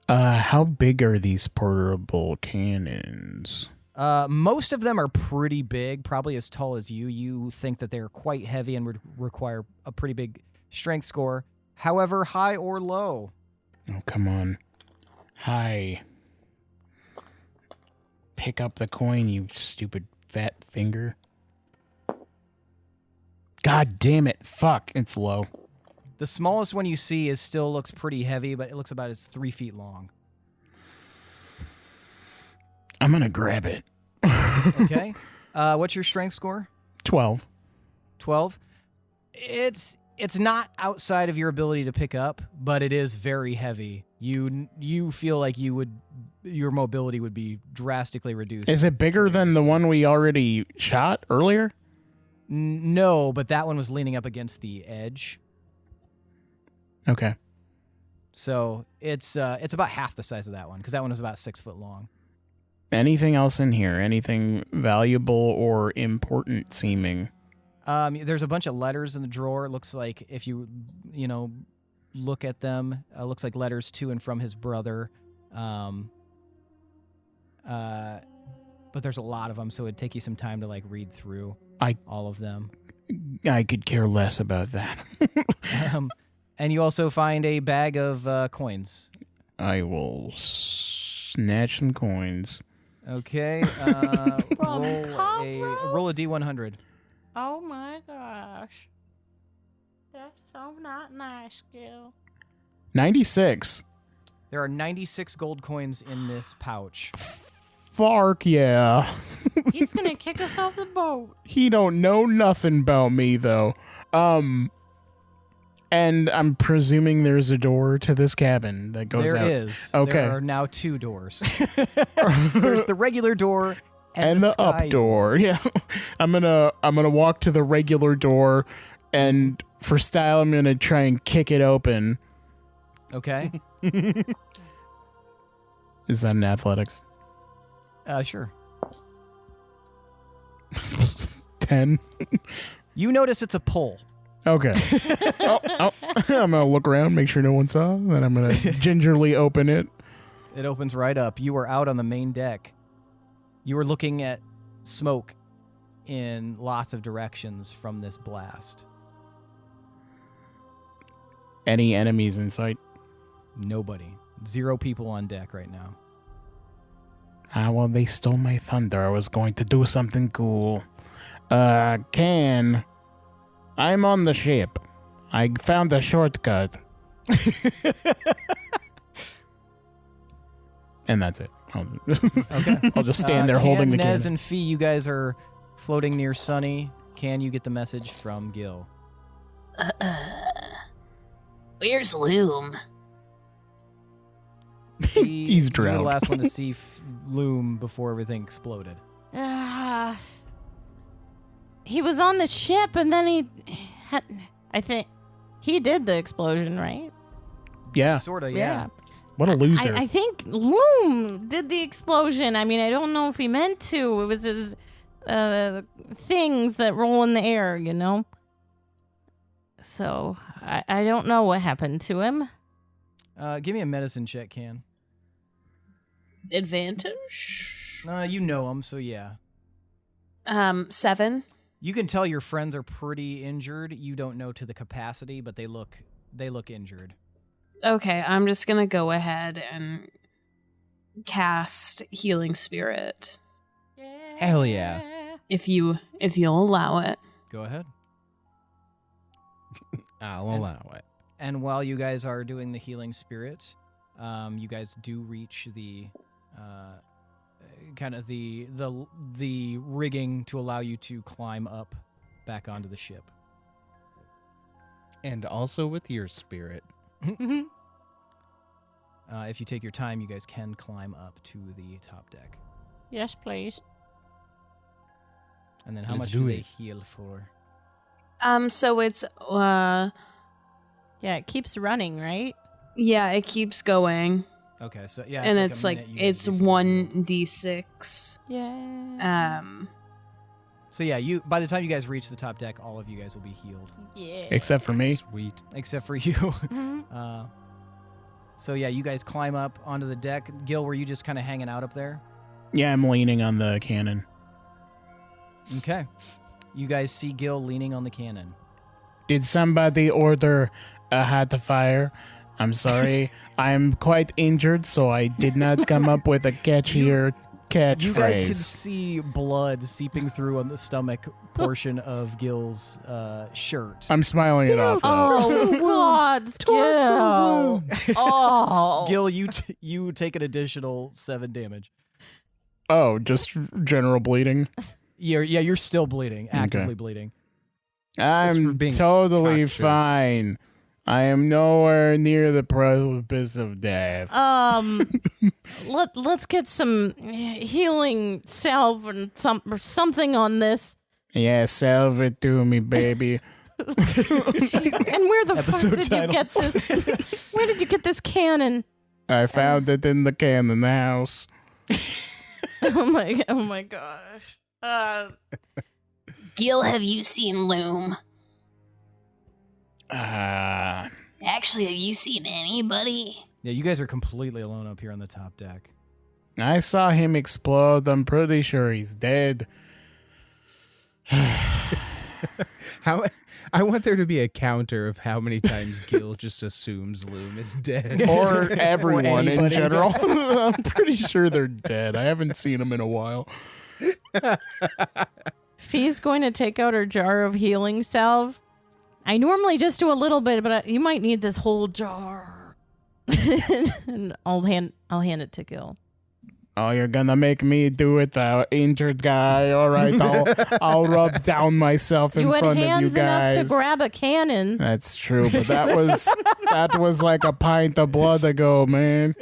How big are these portable cannons? Most of them are pretty big, probably as tall as you. You think that they're quite heavy and would require a pretty big strength score. However, high or low? Oh, come on. High. Pick up the coin, you stupid fat finger. God damn it. Fuck. It's low. The smallest one you see still looks pretty heavy, but it looks about 3 feet long. I'm going to grab it. Okay. What's your strength score? 12. 12? It's not outside of your ability to pick up, but it is very heavy. You feel like your mobility would be drastically reduced. Is it bigger than the one we already shot earlier? No, but that one was leaning up against the edge. Okay. So it's about half the size of that one, because that one was about 6 foot long. Anything else in here? Anything valuable or important seeming? There's a bunch of letters in the drawer. It looks like if you look at them, looks like letters to and from his brother. But there's a lot of them, so it'd take you some time to like read through all of them. I could care less about that. And you also find a bag of coins. I will snatch some coins. Okay. Roll a D100. Oh my gosh. That's so not nice, Gil. 96. There are 96 gold coins in this pouch. Fark yeah. He's gonna kick us off the boat. He don't know nothing about me though. And I'm presuming there's a door to this cabin that goes out. There is. Okay. There are now 2 doors. There's the regular door and the up sky door. Yeah, I'm gonna walk to the regular door, and for style, I'm gonna try and kick it open. Okay. Is that an athletics? Sure. 10. You notice it's a pull. Okay. I'm gonna look around, make sure no one saw, then I'm gonna gingerly open it. It opens right up. You are out on the main deck. You are looking at smoke in lots of directions from this blast. Any enemies in sight? Nobody. 0 people on deck right now. Well, they stole my thunder. I was going to do something cool. Can, I'm on the ship. I found a shortcut. And that's it. Okay. I'll just stand there holding the Nez cannon. and Fee, you guys are floating near Sunny. Can you get the message from Gil? Where's Loom? He's You were drowned. the last one to see Loom before everything exploded. He was on the ship, and then I think he did the explosion, right? Yeah. Sorta, yeah. What a loser. I think Loom did the explosion. I mean, I don't know if he meant to. It was his things that roll in the air, you know? So, I don't know what happened to him. Give me a medicine check, Can. Advantage? You know him, so yeah. 7. You can tell your friends are pretty injured. You don't know to the capacity, but they look injured. Okay, I'm just gonna go ahead and cast Healing Spirit. Hell yeah. If you'll allow it. Go ahead. I'll allow it. And while you guys are doing the healing spirit, you guys do reach the kind of the rigging to allow you to climb up back onto the ship. And also with your spirit. If you take your time, you guys can climb up to the top deck. Yes, please. And then how Let's much do do it. they heal for? So it's Yeah, it keeps running, right? yeah, it keeps going. Okay, so yeah, And like it's a like minute you guys it's before you- 1d6. Yeah. So yeah, you by the time you guys reach the top deck, all of you guys will be healed, Yeah. Except for me. Sweet. except for you. Mhm. So yeah, you guys climb up onto the deck. Gil, were you just kind of hanging out up there? Yeah, I'm leaning on the cannon. Okay. You guys see Gil leaning on the cannon. Did somebody order a hot fire? I'm sorry. I'm quite injured, so I did not come up with a catchier You guys can catchphrase. see blood seeping through on the stomach portion of Gil's shirt. I'm smiling it off. though. Oh, God, Gil. Oh. Gil, you take an additional 7 damage. Oh, just general bleeding. You're still bleeding, actively Okay. bleeding. I'm being totally cocksure. fine. I am nowhere near the precipice of death. Let's get some healing salve and something on this. Yeah, salve it to me, baby. And where the fuck Episode did title. you get this? Where did you get this cannon? I found it in the cannon house. Oh my gosh. Gil, have you seen Loom? Ah. Actually, have you seen anybody? Yeah, you guys are completely alone up here on the top deck. I saw him explode. I'm pretty sure he's dead. How I want there to be a counter of how many times Gil just assumes Loom is dead. Or everyone in anybody. general. I'm pretty sure they're dead. I haven't seen them in a while. Fee's going to take out her jar of healing salve. I normally just do a little bit, but you might need this whole jar. And I'll hand it to Gil. Oh, you're gonna make me do it, the injured guy. All right, I'll rub down myself in You had front of you hands enough guys. to grab a cannon. That's true, but that was like a pint of blood ago, man.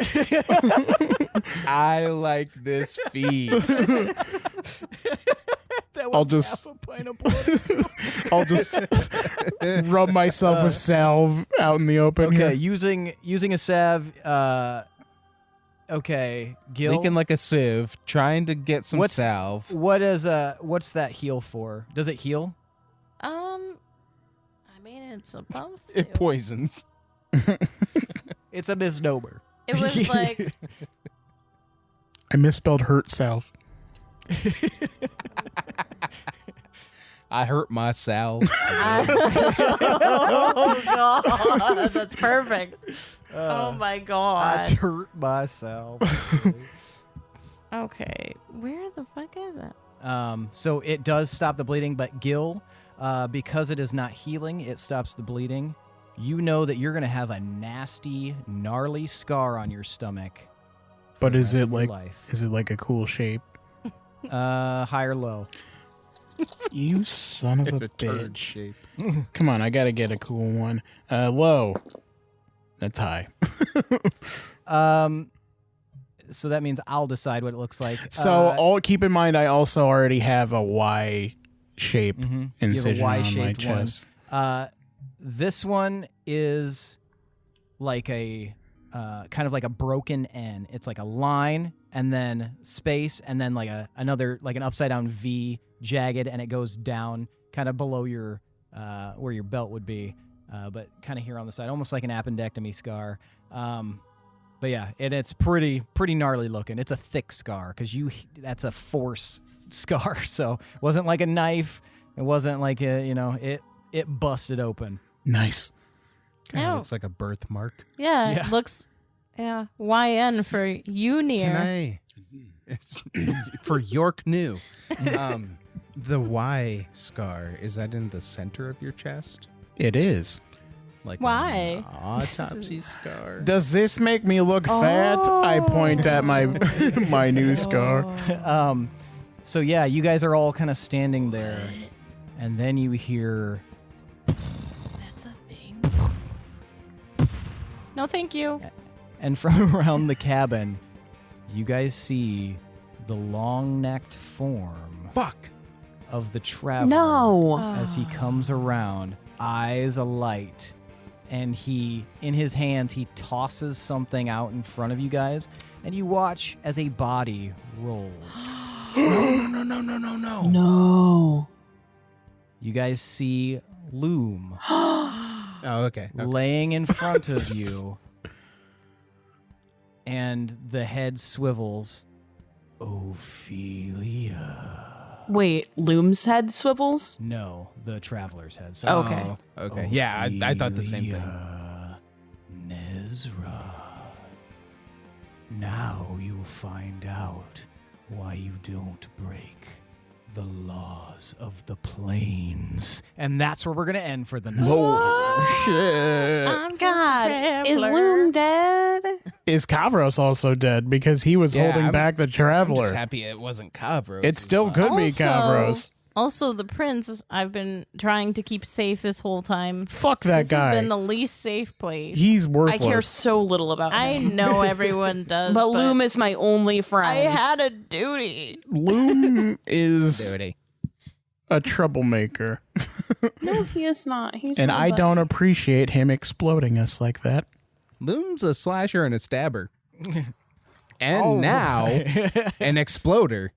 I like this feed. I'll just I'll just rub myself with salve out in the open. Okay, here. using a salve. Okay, Gil. Making like a sieve, trying to get some salve. What's that heal for? Does it heal? I mean, it's supposed to. It poisons. It's a misnomer. It was like I misspelled hurt salve. I hurt myself. oh god, that's perfect. Oh my I god. hurt myself. Okay, where the fuck is it? So it does stop the bleeding, but Gil, because it is not healing, it stops the bleeding. You know that you're gonna have a nasty, gnarly scar on your stomach. But is it like a cool shape? high or low? You son of It's a a turd bitch. shape. Come on, I gotta get a cool one. Low. That's high. So that means I'll decide what it looks like. So keep in mind, I also already have a Y shape You have incision a on my Y-shaped one. chest. This one is like a kind of like a broken N. It's like a line and then space and then like another like an upside down V, jagged, and it goes down kind of below your where your belt would be, but kind of here on the side, almost like an appendectomy scar. But yeah, it's pretty gnarly looking. It's a thick scar because that's a force scar. So it wasn't like a knife. It wasn't like it busted open. Nice. Kind of Ow. looks like a birthmark. Yeah, Yeah. it looks YN for Unir. For York New, the Y scar, is that in the center of your chest? It is. Like Why? an autopsy scar? Does this make me look fat? I point at my my new scar. So yeah, you guys are all kind of standing there, and then you hear That's a thing. No, thank you. and from around the cabin, you guys see the long-necked form Fuck. of the traveler No. as he comes around, eyes alight, and in his hands, he tosses something out in front of you guys, and you watch as a body rolls. No. You guys see Loom Oh, okay. laying in front of you, and the head swivels. Ophelia. Wait, Loom's head swivels? No, the traveler's head. So Okay. Oh, okay. Yeah, I thought the same thing. Ophelia, Nezrah. Now you find out why you don't break the laws of the plains. And that's where we're going to end for the night. Oh shit! I'm God, is Loom dead? Is Kavros also dead because he was holding back the I'm traveler? just happy it wasn't Kavros. It still could be Kavros. Also, the prince I've been trying to keep safe this whole time. Fuck that This guy. has been the least safe place. He's I worthless. care so little about I him. know everyone does, But Loom is my only friend. I had a duty. Loom is Duty. a troublemaker, No, he is not. He's and my I buddy. don't appreciate him exploding us like that. Loom's a slasher and a stabber. And Oh, now, an exploder.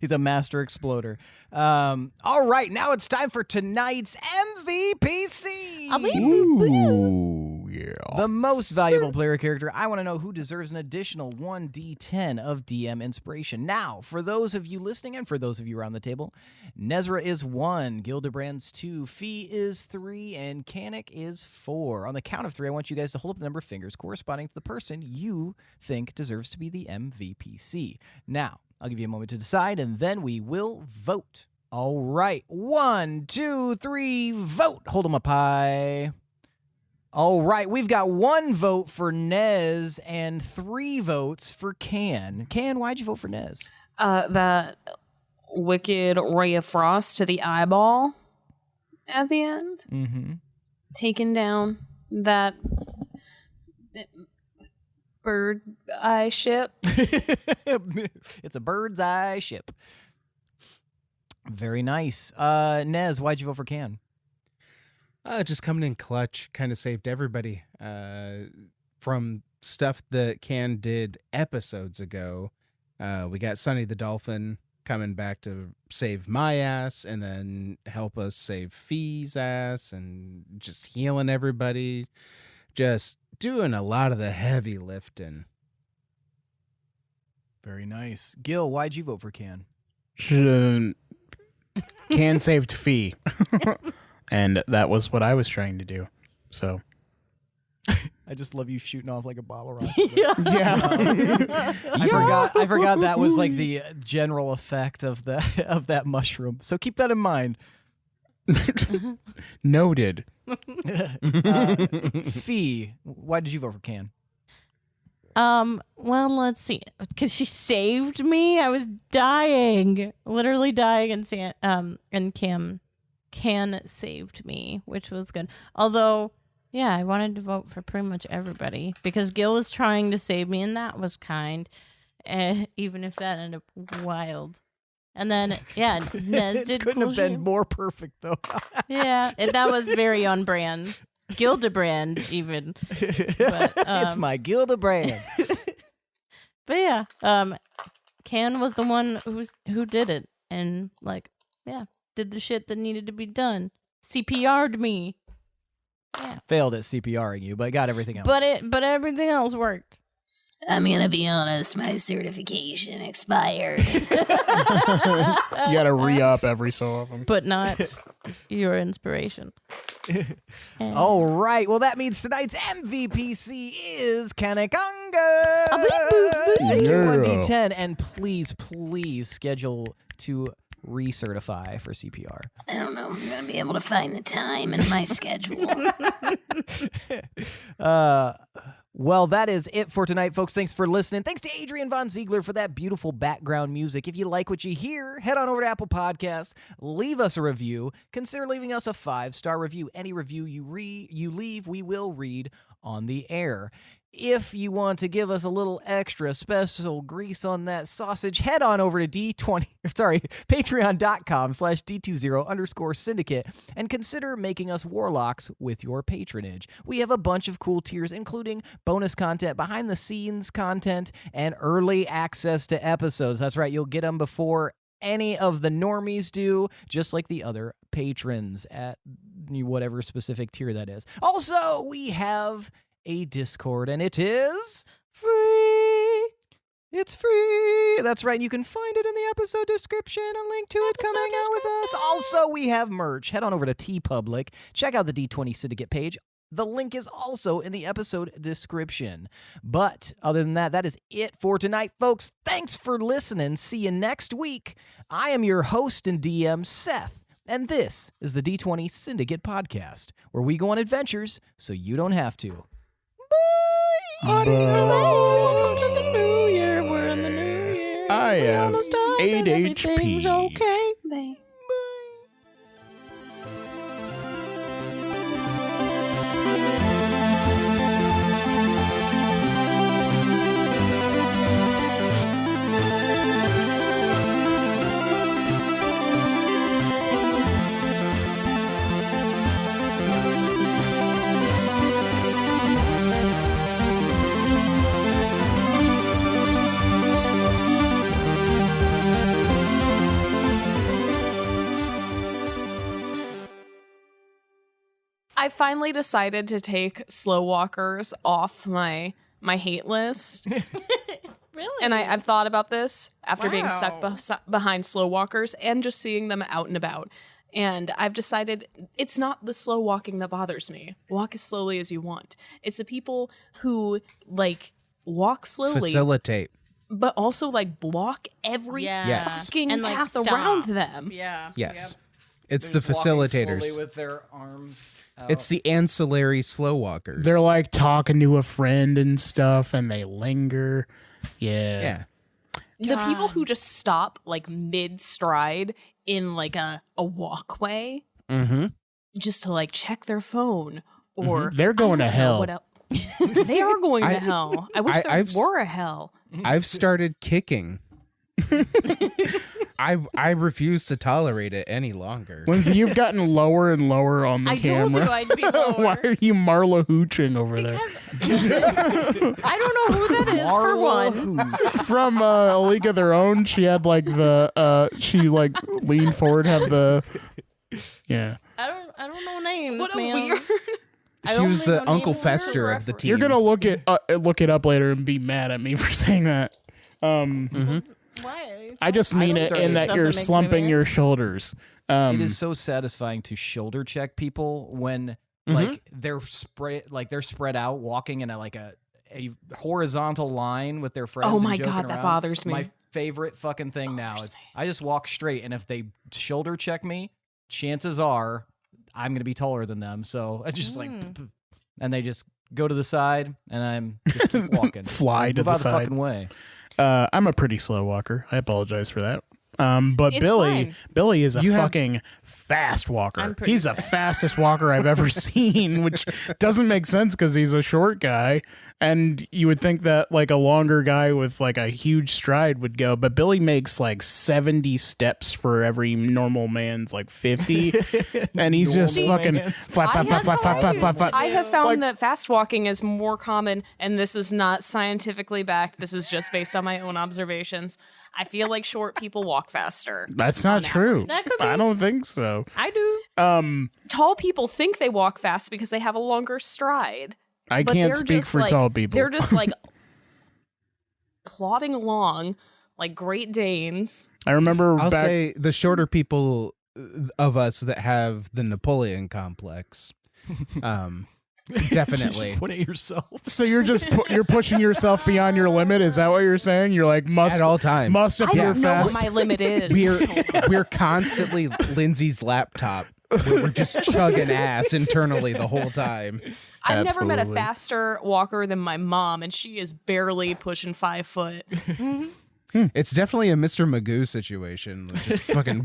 He's a master exploder. All right, now it's time for tonight's MVPC. Ooh, yeah. The most valuable player character. I want to know who deserves an additional 1d10 of DM inspiration. Now, for those of you listening and for those of you around the table, Nezrah is 1, Gildebrand's 2, Fee is 3, and Kanak is 4. On the count of 3, I want you guys to hold up the number of fingers corresponding to the person you think deserves to be the MVPC. Now, I'll give you a moment to decide, and then we will vote. All right, 1, 2, 3, vote. Hold them up high. All right, we've got 1 vote for Nez and 3 votes for Can. Can, why'd you vote for Nez? That wicked ray of frost to the eyeball at the end. Mm-hmm. Taking down that bird eye ship. It's a bird's eye ship. Very nice. Nez, why'd you vote for Can? Just coming in clutch, kind of saved everybody from stuff that Can did episodes ago. We got Sonny the Dolphin coming back to save my ass and then help us save Fee's ass and just healing everybody. Just doing a lot of the heavy lifting. Very nice. Gil, why'd you vote for Can? Can saved Fee. And that was what I was trying to do. So I just love you shooting off like a bottle rocket. yeah. I forgot that was like the general effect of that mushroom. So keep that in mind. Noted. Fee, why did you vote for Can? Well, let's see. Because she saved me. I was dying. Literally dying, and Can saved me, which was good. Although, yeah, I wanted to vote for pretty much everybody because Gil was trying to save me, and that was kind, even if that ended up wild. And then, yeah, Nez It did couldn't cool have been shit. more perfect, though. Yeah, that was very on brand. Gildebrand, even. But, It's my Gildebrand. But yeah, Can was the one who did it, and like, yeah, did the shit that needed to be done. CPR'd me. Yeah, Failed at CPRing you, but got everything else. but everything else worked. I'm gonna be honest, my certification expired. You gotta re-up every so often. But not your inspiration. All right. Well, that means tonight's MVPC is Kanak Anga. Take your Yeah. 1d10 and please schedule to recertify for CPR. I don't know if I'm gonna be able to find the time in my schedule. Well, that is it for tonight, folks. Thanks for listening. Thanks to Adrian Von Ziegler for that beautiful background music. If you like what you hear, head on over to Apple Podcasts, leave us a review. Consider leaving us a 5-star review. Any review you leave, we will read on the air. If you want to give us a little extra special grease on that sausage, head on over to patreon.com/D20_syndicate and consider making us warlocks with your patronage. We have a bunch of cool tiers, including bonus content, behind the scenes content, and early access to episodes. That's right, you'll get them before any of the normies do, just like the other patrons at whatever specific tier that is. Also, we have a Discord, and it is free. It's free. That's right. You can find it in the episode description. A link to it coming out with us. Also, we have merch. Head on over to TeePublic. Check out the D20 Syndicate page. The link is also in the episode description. But other than that, that is it for tonight, folks. Thanks for listening. See you next week. I am your host and DM, Seth. And this is the D20 Syndicate podcast, where we go on adventures so you don't have to. Welcome to the new year. We're in the new year. I We're have almost done, 8 and everything's HP. okay. Bye. I finally decided to take slow walkers off my hate list. Really? And I've thought about this after being stuck behind slow walkers and just seeing them out and about. And I've decided it's not the slow walking that bothers me. Walk as slowly as you want. It's the people who like walk slowly, Facilitate. but also like block every Yes. fucking And, like, path stop. around them. Yeah. Yes. It's the facilitators. with their arms out. It's the ancillary slow walkers. They're like talking to a friend and stuff, and they linger. Yeah. The people who just stop like mid stride in like a walkway Mm-hmm. just to like check their phone or They're going I to don't know hell. what el- They are going to hell. I wish there were a hell. I've started kicking. I refuse to tolerate it any longer. Lindsay, you've gotten lower and lower on the I camera. told you I'd be lower. Why are you Marla hooching over there? I don't know who that is for one. From A League of Their Own, she had like the she like leaned forward, have the I don't know names, What a man. weird. She was the Uncle Fester of the team. You're gonna look it up later and be mad at me for saying that. Why? I just mean it in that you're slumping your shoulders. It is so satisfying to shoulder check people when like they're spread out walking in a horizontal line with their friends. Oh my and joking God, that around. bothers me. My favorite fucking thing now is I just walk straight, and if they shoulder check me, chances are I'm gonna be taller than them. So I just and they just go to the side, and I'm just keep walking. Fly to Move the out side. fucking way. I'm a pretty slow walker. I apologize for that. But It's Billy fine. is a fucking fast walker. pretty He's the fastest walker I've ever seen, which doesn't make sense because he's a short guy. And you would think that like a longer guy with like a huge stride would go, but Billy makes like 70 steps for every normal man's like 50, and he's just fucking flap, flap, flap, flap, flap, flap, flap, flap. I have found that fast walking is more common, and this is not scientifically backed. This is just based on my own observations. I feel like short people walk faster. That's not true. That could be. I don't think so. I do. Tall people think they walk fast because they have a longer stride. I But can't they're speak just for like- tall people. They're just like plodding along like Great Danes. I remember I'll back. say the shorter people of us that have the Napoleon complex. Definitely. Just put it yourself. So you're just you're pushing yourself beyond your limit. Is that what you're saying? You're like must At all times. must I appear don't know fast. what my limit is. We're constantly Lindsay's laptop. We're just chugging ass internally the whole time. I've never met a Absolutely. faster walker than my mom, and she is barely pushing 5 foot. It's definitely a Mr. Magoo situation. Just fucking.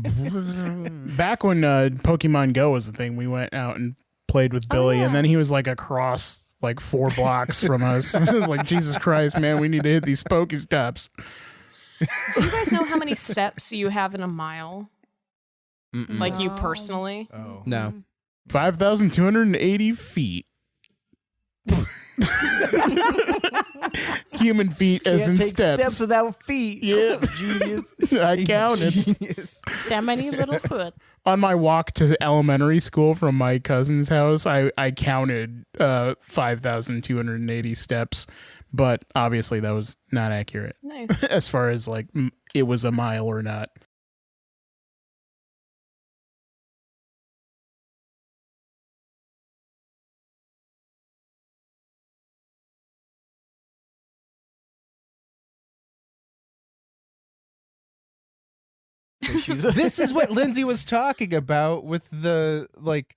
Back when Pokemon Go was the thing, we went out and played with Billy, and then he was like across like 4 blocks from us. This is like, Jesus Christ, man, we need to hit these Pokestops. Do you guys know how many steps you have in a mile? Like you personally? Oh. No. 5,280 feet. Human feet as in Can't take steps. without feet. Yeah. Genius. I counted. Genius. That many little foots. On my walk to elementary school from my cousin's house, I counted 5,280 steps, but obviously that was not accurate Nice. as far as like it was a mile or not. This is what Lindsay was talking about with the like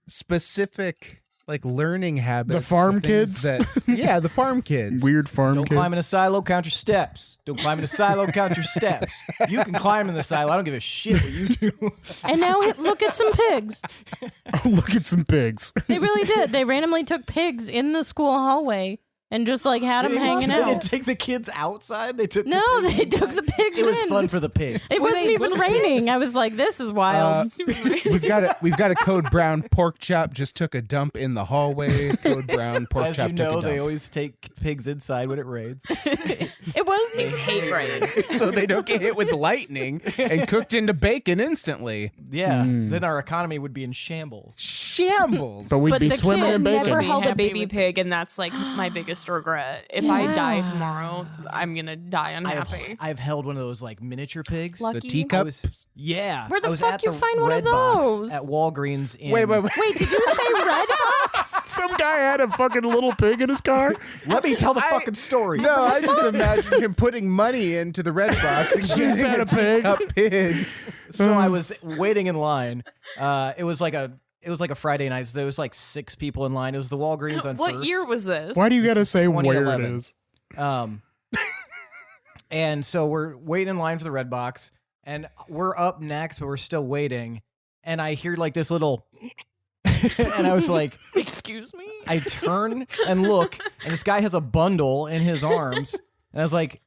specific like learning habits. The farm to things kids? Yeah, the farm kids. Weird farm Don't kids. climb in a silo, count your steps. Don't climb in a silo, count your steps. You can climb in the silo. I don't give a shit what you do. And now look at some pigs. Look at some pigs. They really did. They randomly took pigs in the school hallway and just like had them hanging They didn't out. take the kids outside. They took. No, the pigs they inside. took the pigs It was in. fun for the pigs. It wasn't even raining. I was like, this is wild. We've got a Code Brown pork chop just took a dump in the hallway. Code Brown pork As chop you took know, a they dump. always take pigs inside when it rains. It wasn't even Hate rain. So they don't get hit with lightning and cooked into bacon instantly. Yeah, then our economy would be in shambles. Shambles. But we'd But be the swimming kids in never bacon. Never held a happy baby with pig, and that's like my biggest regret. If I die tomorrow, I'm gonna die unhappy. I've held one of those like miniature pigs. Lucky. the I teacup. Yeah. Where the I was fuck at you the find one of Red Box those? at Walgreens. In, Wait. Wait, did you say red box? Some guy had a fucking little pig in his car. Let me tell the fucking story. No, I just imagine him putting money into the red box and Shoots getting at a a pig. teacup pig. So I was waiting in line. It was like a Friday night. So there was like 6 people in line. It was the Walgreens on What First. year was this? Why do you gotta say where it 2011. is? And so we're waiting in line for the red box, and we're up next, but we're still waiting. And I hear like this little, And I was like, Excuse me? I turn and look, and this guy has a bundle in his arms. And I was like,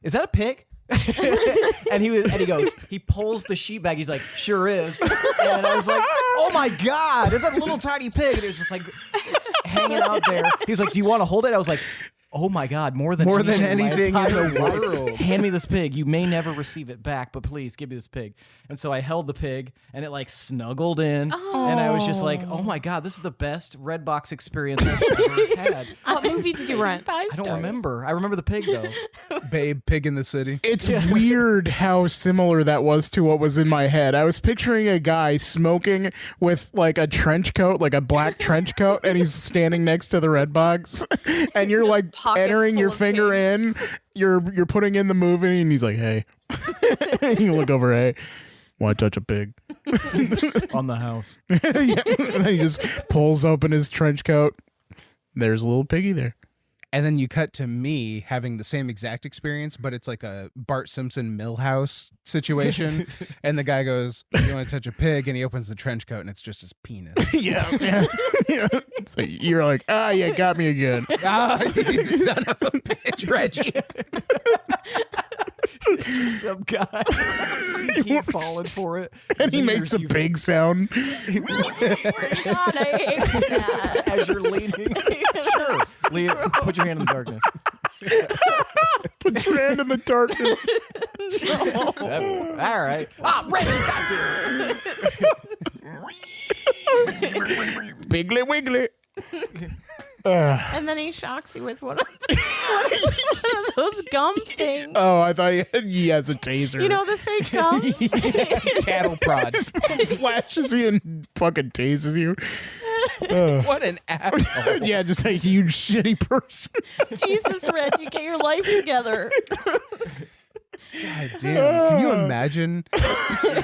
is that a pig? and he goes, he pulls the sheet bag. He's like, sure is. And I was like, oh my God, it's a little tiny pig. And it was just like hanging out there. He's like, do you want to hold it? I was like, oh my God, more than anything in the world. Hand me this pig. You may never receive it back, but please give me this pig. And so I held the pig, and it like snuggled in, and I was just like, oh my God, this is the best Redbox experience I've ever had. What movie did you rent? I don't remember. I remember the pig though. Babe, pig in the city. It's weird how similar that was to what was in my head. I was picturing a guy smoking with like a trench coat, like a black trench coat, and he's standing next to the red box, and you're like entering your finger pigs. in, you're putting in the movie, and he's like, hey. You look over, hey, want to touch a pig? On the house. Yeah. And then he just pulls open his trench coat. There's a little piggy there. And then you cut to me having the same exact experience, but it's like a Bart Simpson Millhouse situation. And the guy goes, you want to touch a pig? And he opens the trench coat, and it's just his penis. Yeah. So you're like, you got me again. You son of a bitch, Reggie. Some guy. Keep falling for it. And he makes a pig sound. God, I hate that. As you're leaning. Sure. Lean, put your hand in the darkness. Put your hand in the darkness. All right. Wiggly wiggly. And then he shocks you with one of those gum things. Oh, I thought he has a taser. You know the fake gums? Cattle prod. Flashes you and fucking tases you. What an asshole. Yeah, just a huge shitty person. Jesus, Reggie, get your life together. God damn. Can you imagine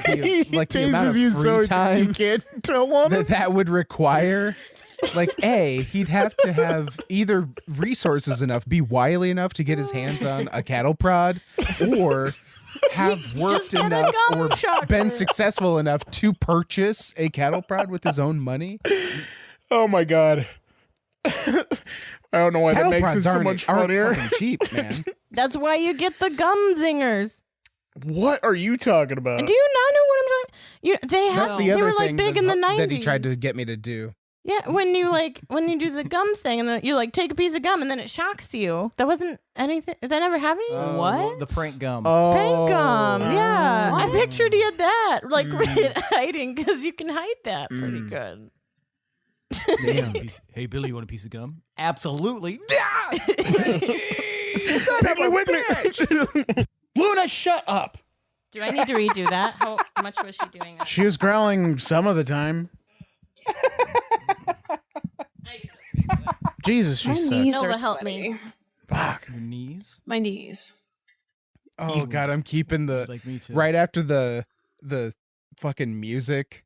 He the amount tases of you free so time you can't tell him. that would require? Like, he'd have to have either resources enough, be wily enough to get his hands on a cattle prod, or have worked get a enough gum or shocker. been successful enough to purchase a cattle prod with his own money. Oh my God. I don't know why Cattle that makes it prods so aren't- much aren't funnier. fucking cheap, man. That's why you get the gum zingers. What are you talking about? Do you not know what I'm talking? That's the They other were like thing big in the 90s. that he tried to get me to do. Yeah, when you do the gum thing and then you like take a piece of gum and then it shocks you. That wasn't anything. That never happened to you? What? The prank gum. Prank gum. Yeah, I pictured he had that like hiding because you can hide that pretty good. Damn. Hey, Billy, you want a piece of gum? Absolutely. Wiggly wiggly. Luna, shut up. Do I need to redo that? How much was she doing that? She was growling some of the time. Jesus, My she sucks. knees Nova, are help sweaty. me. Fuck. Your knees? My knees. Oh God, I'm keeping the Like me too. right after the fucking music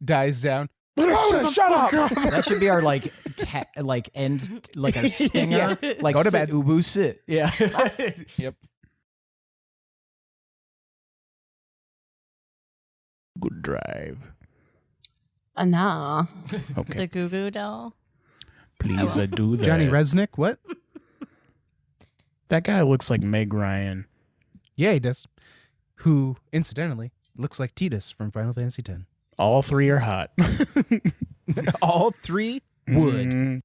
dies down. Luna, shut up. That should be our end like a stinger. Yeah. Like Go to sit, bed. Ubu sit. Yeah. Yep. Good drive. Nah. Okay. The Goo Goo doll. Please, do that. Johnny Resnick, what? That guy looks like Meg Ryan. Yeah, he does. Who, incidentally, looks like Tidus from Final Fantasy X. All three are hot. All three would. Mhm.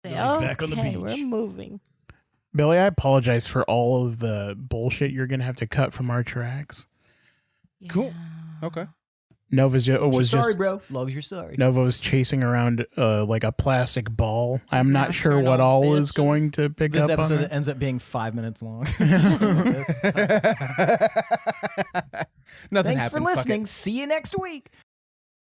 back on the Okay, beach. we're moving. Billy, I apologize for all of the bullshit you're going to have to cut from our tracks. Cool. Okay. Nova's sorry, bro. Long as you're sorry. Nova was chasing around like a plastic ball. I'm not sure turn what on all is bitches. going to pick This up on episode that. ends up being 5 minutes long. Nothing Thanks for happened. Fuck listening. it. See you next week.